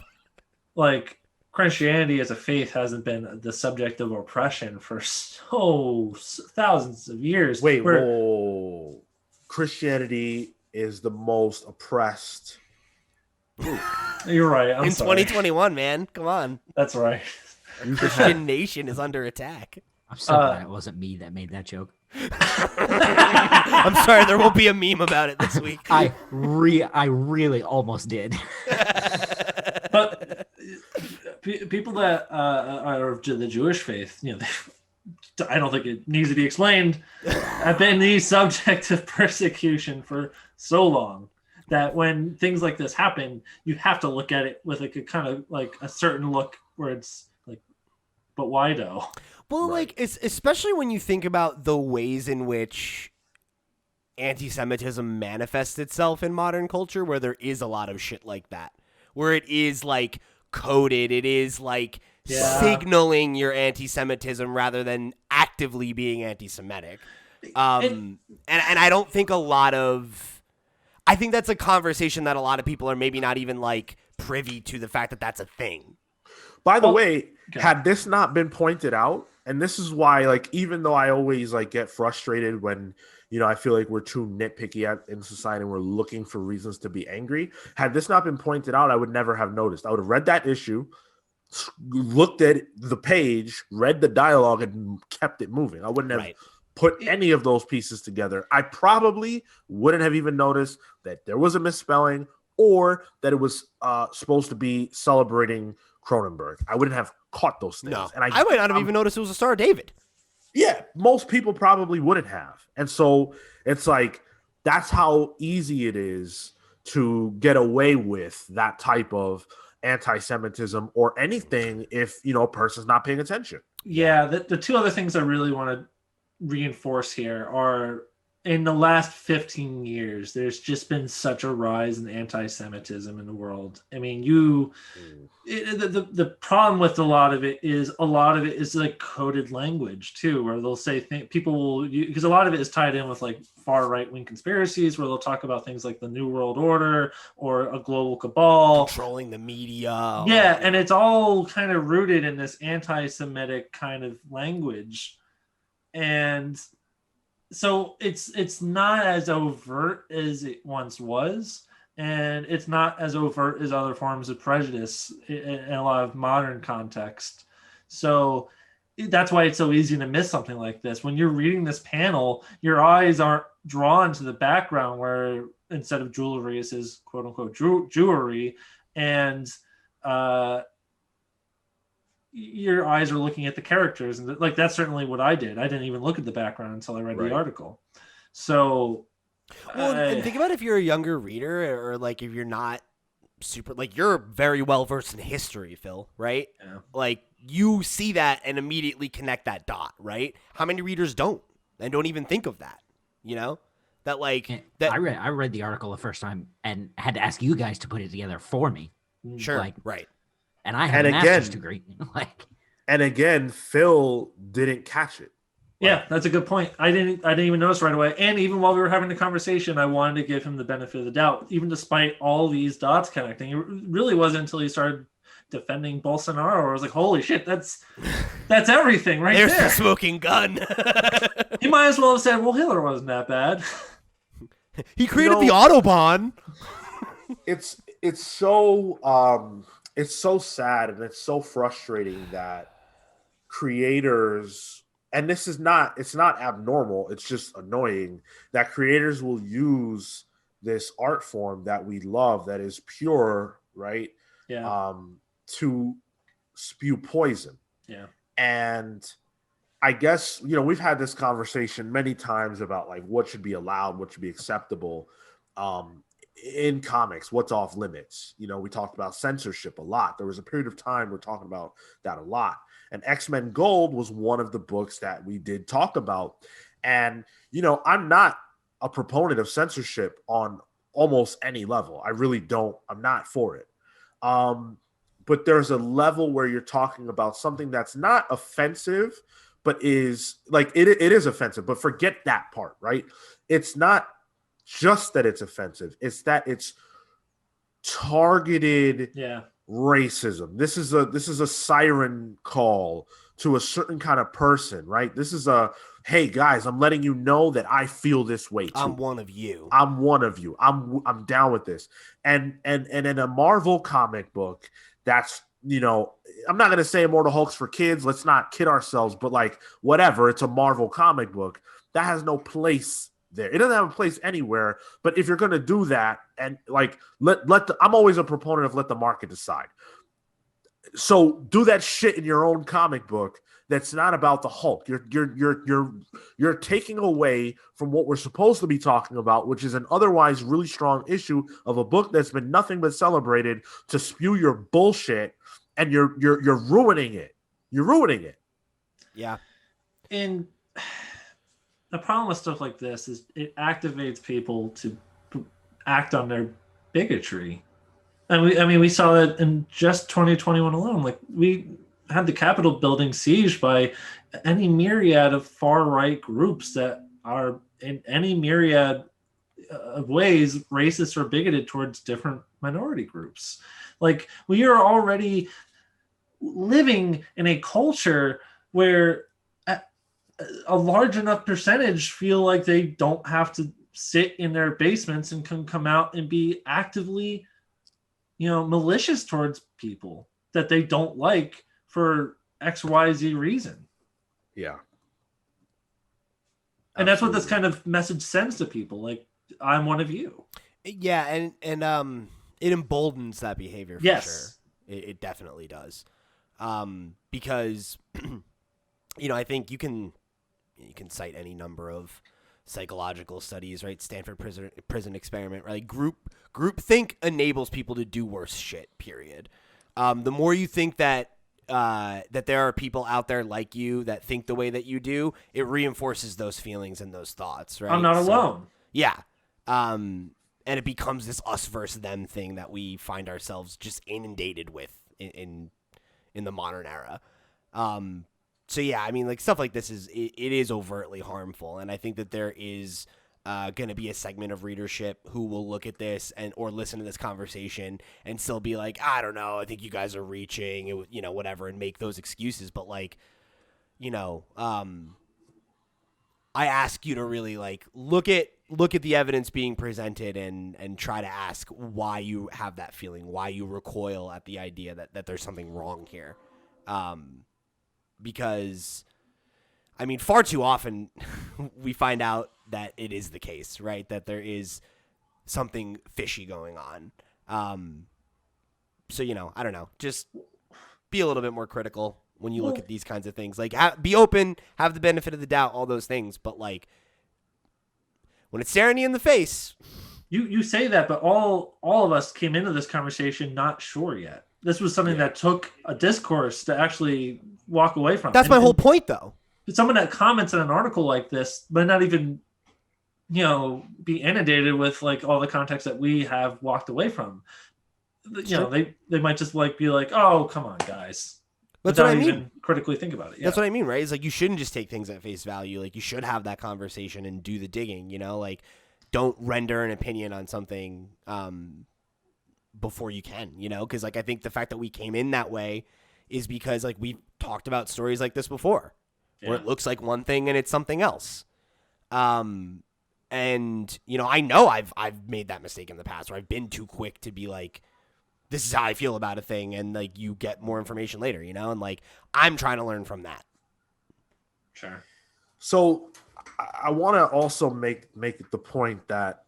Like Christianity as a faith hasn't been the subject of oppression for thousands of years. Wait, whoa! Christianity is the most oppressed. You're right. I'm sorry. 2021, man, come on. That's right. Christian nation is under attack. I'm so glad it wasn't me that made that joke. I'm sorry, there won't be a meme about it this week. I really almost did. But people that are of the Jewish faith, you know, I don't think it needs to be explained, have been the subject of persecution for so long that when things like this happen, you have to look at it with like a kind of like a certain look where it's like, but why though? Well, right. Like, it's especially when you think about the ways in which anti-Semitism manifests itself in modern culture, where there is a lot of shit like that, where it is like coded, it is like signaling your anti-Semitism rather than actively being anti-Semitic. And I don't think I think that's a conversation that a lot of people are maybe not even like privy to the fact that that's a thing. By the way, had this not been pointed out, and this is why, like, even though I always like get frustrated when, you know, I feel like we're too nitpicky in society and we're looking for reasons to be angry. Had this not been pointed out, I would never have noticed. I would have read that issue, looked at the page, read the dialogue, and kept it moving. I wouldn't have put any of those pieces together. I probably wouldn't have even noticed that there was a misspelling or that it was supposed to be celebrating Cronenberg. I wouldn't have caught those things. No. And I might not have even noticed it was a Star of David. Yeah, most people probably wouldn't have. And so it's like, that's how easy it is to get away with that type of anti-Semitism or anything if, you know, a person's not paying attention. Yeah, the two other things I really want to reinforce here are in the last 15 years, there's just been such a rise in anti-Semitism in the world. I mean, the problem with a lot of it is like coded language too, where they'll say people will, because a lot of it is tied in with like far right wing conspiracies, where they'll talk about things like the New World Order or a global cabal Controlling the media. Yeah, and it's all kind of rooted in this anti-Semitic kind of language, and so it's not as overt as it once was, and it's not as overt as other forms of prejudice in a lot of modern context. So that's why it's so easy to miss something like this. When you're reading this panel, your eyes aren't drawn to the background where instead of jewelry, it says quote unquote jewelry, and your eyes are looking at the characters, and like that's certainly what I did. I didn't even look at the background until I read the article. So well, and think about if you're a younger reader, or like if you're not super, like you're very well versed in history, Phil, right? Yeah. Like you see that and immediately connect that dot, right? How many readers don't and don't even think of that? You know, that like that. I read the article the first time and had to ask you guys to put it together for me. Sure, like, right. And I have a master's degree. And again, Phil didn't catch it. Yeah, that's a good point. I didn't even notice right away. And even while we were having the conversation, I wanted to give him the benefit of the doubt, even despite all these dots connecting. It really wasn't until he started defending Bolsonaro, where I was like, "Holy shit, that's everything right there." There's the smoking gun. He might as well have said, "Well, Hitler wasn't that bad." He created the Autobahn. It's so it's so sad and it's so frustrating that creators, and it's not abnormal, it's just annoying that creators will use this art form that we love, that is pure, right? Yeah. To spew poison. Yeah. And I guess, we've had this conversation many times about like what should be allowed, what should be acceptable. In comics, what's off limits? We talked about censorship a lot. There was a period of time we're talking about that a lot. And X-Men Gold was one of the books that we did talk about. And, I'm not a proponent of censorship on almost any level. I really don't. I'm not for it. But there's a level where you're talking about something that's not offensive, but is like, it is offensive, but forget that part, right? It's not just that it's offensive, it's that it's targeted racism. This is a siren call to a certain kind of person, right? This is a, hey guys, I'm letting you know that I feel this way too. I'm one of you. I'm down with this. And in a Marvel comic book, that's, I'm not going to say Immortal Hulk's for kids. Let's not kid ourselves, but like whatever, it's a Marvel comic book that has no place there. It doesn't have a place anywhere. But if you're going to do that, and like I'm always a proponent of let the market decide. So do that shit in your own comic book. That's not about the Hulk. You're taking away from what we're supposed to be talking about, which is an otherwise really strong issue of a book that's been nothing but celebrated, to spew your bullshit, and you're ruining it. You're ruining it. Yeah. And the problem with stuff like this is it activates people to act on their bigotry. And we saw that in just 2021 alone. Like, we had the Capitol building sieged by any myriad of far-right groups that are in any myriad of ways racist or bigoted towards different minority groups. Like, we are already living in a culture where a large enough percentage feel like they don't have to sit in their basements and can come out and be actively, malicious towards people that they don't like for XYZ reason. Yeah. And that's what this kind of message sends to people. Like, I'm one of you. Yeah. And it emboldens that behavior. For Yes. Sure. It definitely does. Because, I think you can cite any number of psychological studies, right? Stanford prison experiment, right? Group think enables people to do worse shit, period. The more you think that that there are people out there like you that think the way that you do, it reinforces those feelings and those thoughts, right? I'm not alone. Yeah. And it becomes this us versus them thing that we find ourselves just inundated with in the modern era. So yeah, I mean, like stuff like this it is overtly harmful, and I think that there is going to be a segment of readership who will look at this or listen to this conversation and still be like, I don't know, I think you guys are reaching, whatever, and make those excuses. But like, I ask you to really like look at the evidence being presented and try to ask why you have that feeling, why you recoil at the idea that there's something wrong here. Because I mean, far too often we find out that it is the case, right? That there is something fishy going on. So, I don't know, just be a little bit more critical when you look at these kinds of things. Like, be open, have the benefit of the doubt, all those things. But like, when it's staring you in the face, you say that, but all of us came into this conversation not sure yet. This was something that took a discourse to actually walk away from. That's my whole point, though. Someone that comments in an article like this might not even, be inundated with like all the context that we have walked away from. They might just like be like, oh, come on, guys. That's what I mean. Even critically think about it. Yeah. That's what I mean, right? It's like you shouldn't just take things at face value. Like you should have that conversation and do the digging. Like don't render an opinion on something before you can. Because like I think the fact that we came in that way is because like we've talked about stories like this before, where it looks like one thing and it's something else. And I know I've made that mistake in the past where I've been too quick to be like, this is how I feel about a thing, and like you get more information later, and like I'm trying to learn from that. Sure. So I want to also make the point that,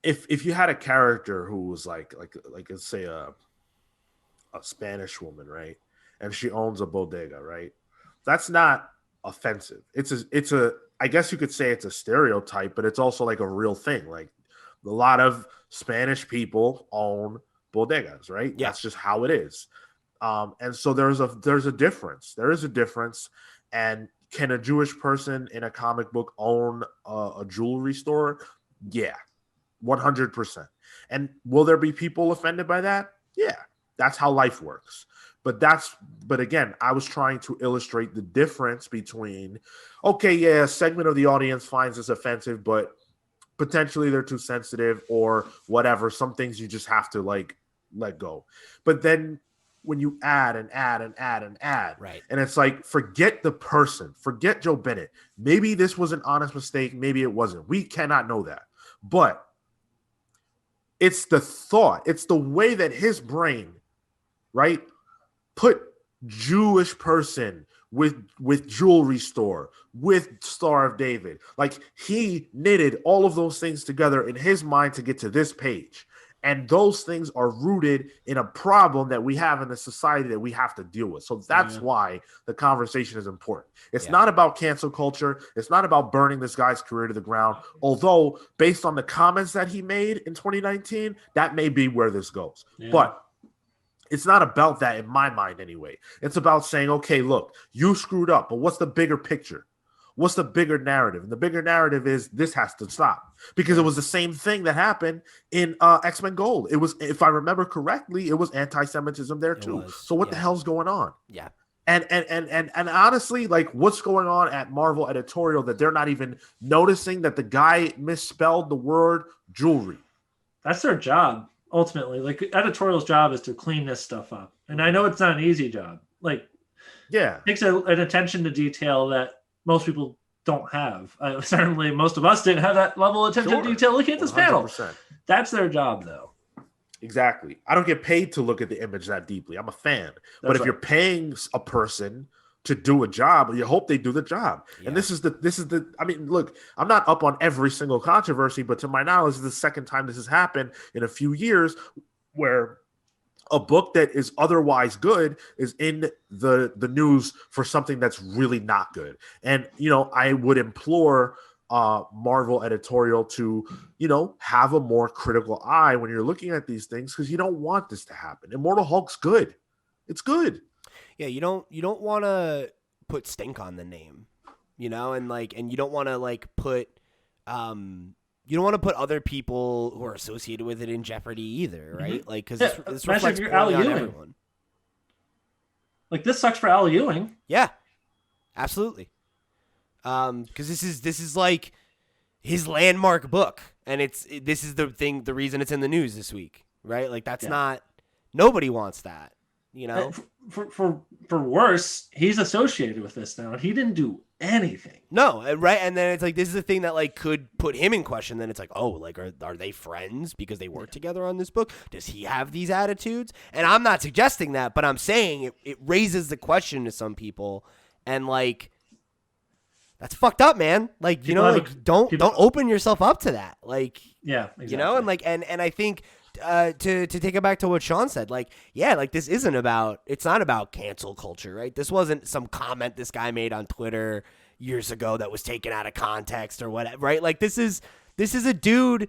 if you had a character who was like let's say a Spanish woman, right, and she owns a bodega, right, that's not offensive. It's a I guess you could say it's a stereotype, but it's also like a real thing. Like a lot of Spanish people own bodegas, right? Yeah. That's just how it is. And so there's a difference. There is a difference. And can a Jewish person in a comic book own a jewelry store? Yeah, 100%. And will there be people offended by that? Yeah, that's how life works. But again, I was trying to illustrate the difference between, okay, yeah, a segment of the audience finds this offensive, but potentially they're too sensitive or whatever. Some things you just have to like let go. But then when you add and add and add and add, right, and it's like, forget the person, forget Joe Bennett. Maybe this was an honest mistake. Maybe it wasn't. We cannot know that. But it's the thought. It's the way that his brain, right, put Jewish person with jewelry store, with Star of David. Like he knitted all of those things together in his mind to get to this page. And those things are rooted in a problem that we have in the society that we have to deal with. So that's why the conversation is important. It's not about cancel culture. It's not about burning this guy's career to the ground. Although based on the comments that he made in 2019, that may be where this goes. Yeah. But it's not about that in my mind anyway. It's about saying, okay, look, you screwed up, but what's the bigger picture? What's the bigger narrative? And the bigger narrative is this has to stop, because it was the same thing that happened in X-Men Gold. It was, if I remember correctly, it was anti-Semitism there too. So what the hell's going on? Yeah. And honestly, like what's going on at Marvel editorial that they're not even noticing that the guy misspelled the word jewelry? That's their job. Ultimately, like editorial's job is to clean this stuff up. And I know it's not an easy job. Like, yeah, it takes an attention to detail that most people don't have. Certainly, most of us didn't have that level of attention to detail looking at this 100%. Panel. That's their job, though. Exactly. I don't get paid to look at the image that deeply. I'm a fan. But if you're paying a person to do a job, you hope they do the job. Yeah. And this is the I mean, look, I'm not up on every single controversy, but to my knowledge, this is the second time this has happened in a few years where a book that is otherwise good is in the news for something that's really not good. And, I would implore Marvel editorial to, have a more critical eye when you're looking at these things, because you don't want this to happen. Immortal Hulk's good. It's good. Yeah, you don't want to put stink on the name, you know, and you don't want to put you don't want to put other people who are associated with it in jeopardy either, right? Mm-hmm. Like, because Yeah, this imagine reflects if you're poorly Al on Ewing. everyone. Like, this sucks for Al Ewing. Yeah, absolutely. Because this is like his landmark book, and this is the reason it's in the news this week, right? Like, that's not, nobody wants that, you know. For worse, he's associated with this now, and he didn't do anything. No, right, and then it's like this is the thing that could put him in question. Then it's like, oh, are they friends because they work together on this book? Does he have these attitudes? And I'm not suggesting that, but I'm saying it raises the question to some people, and that's fucked up, man. Like, you know, don't open yourself up to that. Like, yeah, exactly. You know, and I think to take it back to what Sean said, this it's not about cancel culture, right? This wasn't some comment this guy made on Twitter years ago that was taken out of context or whatever, right? Like, this is a dude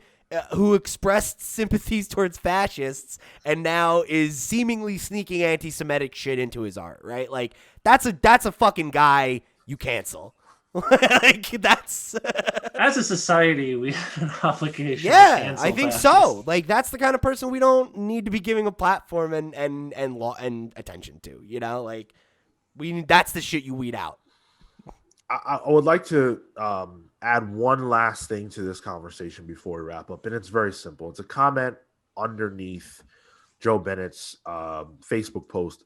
who expressed sympathies towards fascists and now is seemingly sneaking anti-Semitic shit into his art, right? Like, that's a fucking guy you cancel. That's as a society, we have an obligation. Yeah, to cancel I think fascists. so. Like, that's the kind of person we don't need to be giving a platform and attention to. You know, that's the shit you weed out. I would like to add one last thing to this conversation before we wrap up, and it's very simple. It's a comment underneath Joe Bennett's Facebook post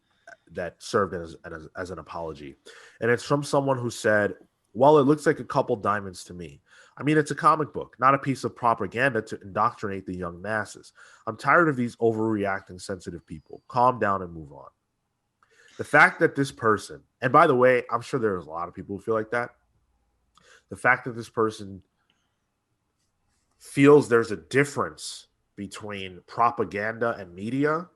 that served as an apology, and it's from someone who said, "Well, it looks like a couple diamonds to me. I mean, it's a comic book, not a piece of propaganda to indoctrinate the young masses. I'm tired of these overreacting, sensitive people. Calm down and move on." The fact that this person, and by the way, I'm sure there's a lot of people who feel like that. The fact that this person feels there's a difference between propaganda and media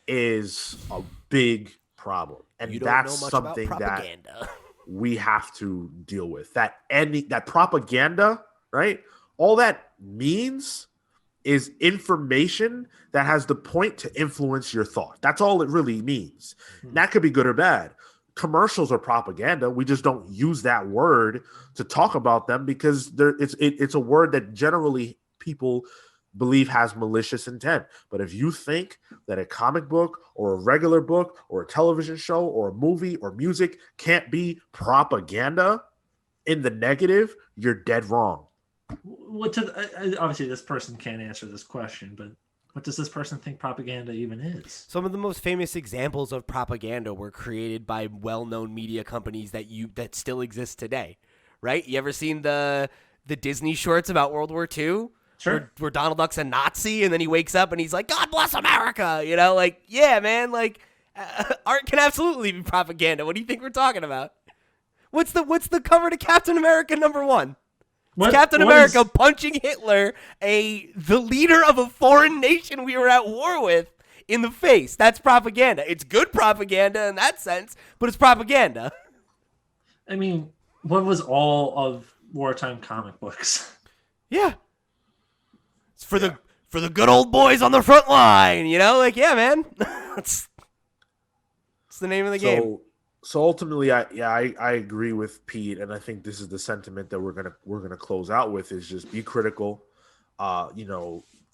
is a big problem. And You don't that's know much something about that propaganda. we have to deal with. That propaganda, right? All that means is information that has the point to influence your thought. That's all it really means. That could be good or bad. Commercials are propaganda. We just don't use that word to talk about them because it's a word that generally people believe has malicious intent. But if you think that a comic book or a regular book or a television show or a movie or music can't be propaganda in the negative, you're dead wrong. Obviously, this person can't answer this question, but what does this person think propaganda even is? Some of the most famous examples of propaganda were created by well-known media companies that still exist today, right? You ever seen the Disney shorts about World War II? Sure. Where Donald Duck's a Nazi and then he wakes up and he's like, "God bless America," you know? Like, yeah, man. Like, art can absolutely be propaganda. What do you think we're talking about? What's the cover to Captain America #1? Captain America punching Hitler, the leader of a foreign nation we were at war with, in the face. That's propaganda. It's good propaganda in that sense, but it's propaganda. I mean, what was all of wartime comic books? Yeah. It's for the good old boys on the front line, you know? Like, yeah, man. It's the name of the game. So ultimately, I agree with Pete, and I think this is the sentiment that we're gonna close out with: is just be critical,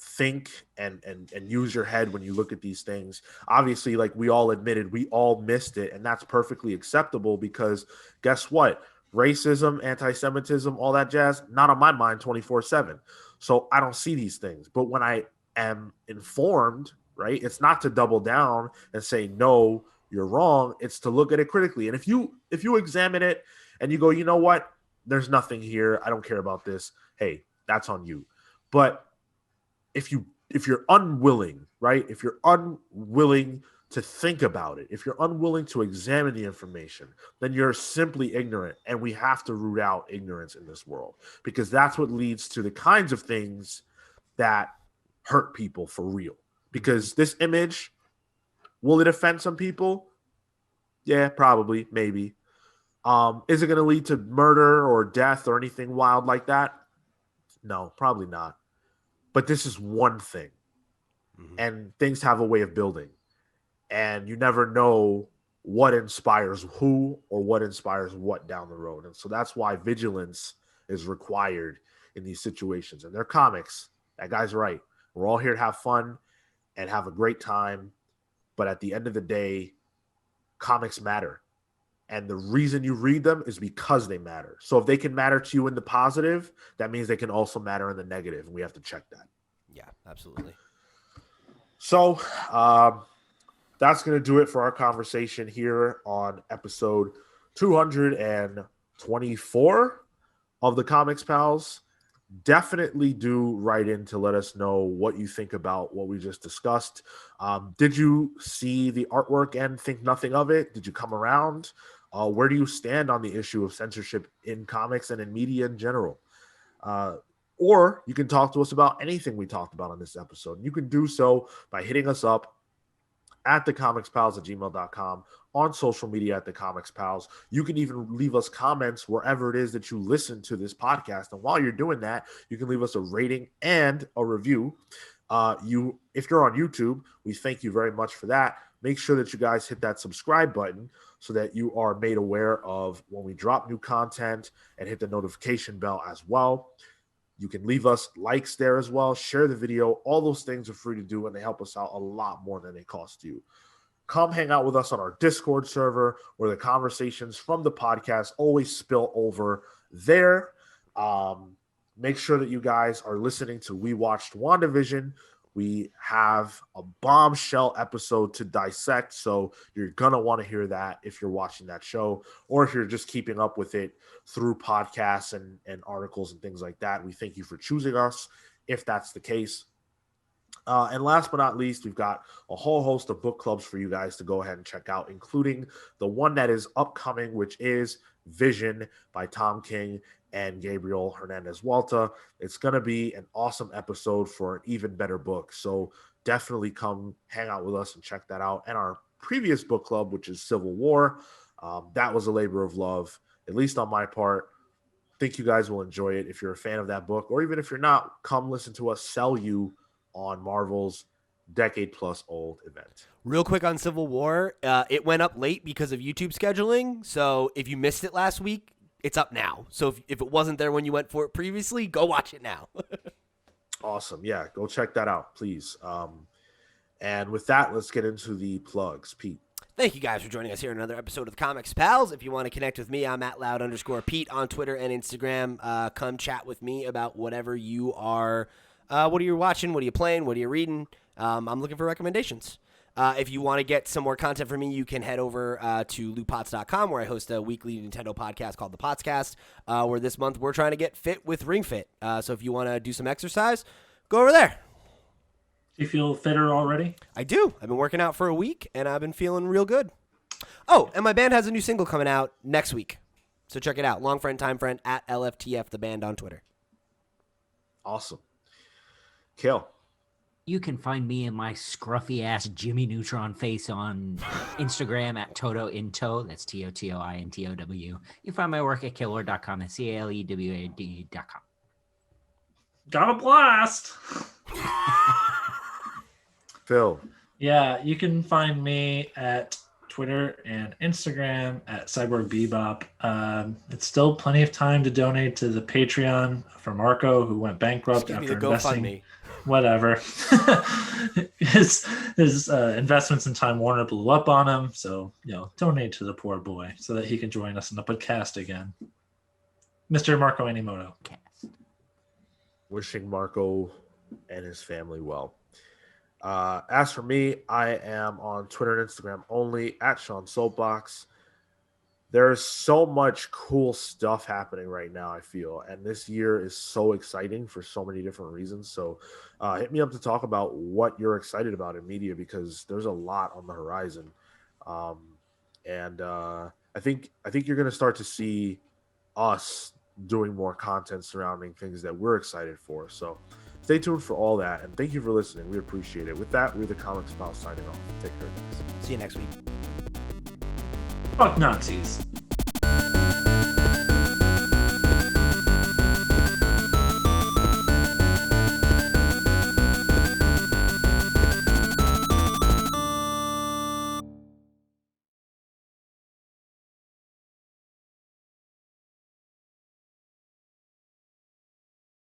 think and use your head when you look at these things. Obviously, like we all admitted, we all missed it, and that's perfectly acceptable because guess what? Racism, anti-Semitism, all that jazz, not on my mind 24/7. So I don't see these things. But when I am informed, right, it's not to double down and say no, you're wrong. It's to look at it critically. And if you examine it and you go, you know what, there's nothing here, I don't care about this, hey, that's on you. But if you're unwilling, right, if you're unwilling to think about it, if you're unwilling to examine the information, then you're simply ignorant. And we have to root out ignorance in this world because that's what leads to the kinds of things that hurt people for real. Because this image, will it offend some people? Yeah, probably, maybe. Is it going to lead to murder or death or anything wild like that? No, probably not. But this is one thing. And things have a way of building. and you never know what inspires who or what inspires what down the road. And so that's why vigilance is required in these situations. And they're comics. That guy's right. We're all here to have fun and have a great time. But at the end of the day, comics matter. And the reason you read them is because they matter. So if they can matter to you in the positive, that means they can also matter in the negative. And we have to check that. Yeah, absolutely. So that's going to do it for our conversation here on episode 224 of the Comics Pals. Definitely do write in to let us know what you think about what we just discussed. Did you see the artwork and think nothing of it? Did you come around? Where do you stand on the issue of censorship in comics and in media in general? Or you can talk to us about anything we talked about on this episode. And you can do so by hitting us up at thecomicspals@gmail.com, on social media at The Comics Pals. You can even leave us comments wherever it is that you listen to this podcast. And while you're doing that, you can leave us a rating and a review. If you're on YouTube, we thank you very much for that. Make sure that you guys hit that subscribe button so that you are made aware of when we drop new content, and hit the notification bell as well. You can leave us likes there as well. Share the video. All those things are free to do, and they help us out a lot more than they cost you. Come hang out with us on our Discord server, where the conversations from the podcast always spill over there. Make sure that you guys are listening to We Watched WandaVision. We have a bombshell episode to dissect, so you're going to want to hear that if you're watching that show, or if you're just keeping up with it through podcasts and articles and things like that. We thank you for choosing us if that's the case. And last but not least, we've got a whole host of book clubs for you guys to go ahead and check out, including the one that is upcoming, which is Vision by Tom King and Gabriel Hernandez Walta. It's going to be an awesome episode for an even better book. So definitely come hang out with us and check that out. And our previous book club, which is Civil War, that was a labor of love, at least on my part. Think you guys will enjoy it. If you're a fan of that book, or even if you're not, come listen to us sell you on Marvel's decade-plus-old event. Real quick on Civil War, it went up late because of YouTube scheduling. So if you missed it last week, it's up now. So if it wasn't there when you went for it previously, go watch it now. Awesome. Yeah, go check that out, please. And with that, let's get into the plugs. Pete. Thank you guys for joining us here in another episode of the Comics Pals. If you want to connect with me, I'm at @loud_Pete on Twitter and Instagram. Come chat with me about whatever you are. What are you watching? What are you playing? What are you reading? I'm looking for recommendations. If you want to get some more content from me, you can head over to lootpots.com, where I host a weekly Nintendo podcast called The Potscast, where this month we're trying to get fit with Ring Fit. So if you want to do some exercise, go over there. Do you feel fitter already? I do. I've been working out for a week, and I've been feeling real good. Oh, and my band has a new single coming out next week. So check it out. Long Friend, Time Friend, at LFTF, the band on Twitter. Awesome. Kill. You can find me and my scruffy ass Jimmy Neutron face on Instagram at TotoInto. That's TOTOINTOW. You can find my work at killward.com. That's CALEWAD.com. Got a blast. Phil. Yeah, you can find me at Twitter and Instagram at Cyborg Bebop. It's still plenty of time to donate to the Patreon for Marco, who went bankrupt after investing. GoFundMe. Whatever. his investments in Time Warner blew up on him, so donate to the poor boy so that he can join us in the podcast again. Mr. Marco Animoto. Wishing Marco and his family well. As for me, I am on Twitter and Instagram only at Sean Soapbox. There's so much cool stuff happening right now, I feel. And this year is so exciting for so many different reasons. So hit me up to talk about what you're excited about in media, because there's a lot on the horizon. And I think you're going to start to see us doing more content surrounding things that we're excited for. So stay tuned for all that. And thank you for listening. We appreciate it. With that, we're the Comics Pals signing off. Take care, guys. See you next week. Fuck Nazis.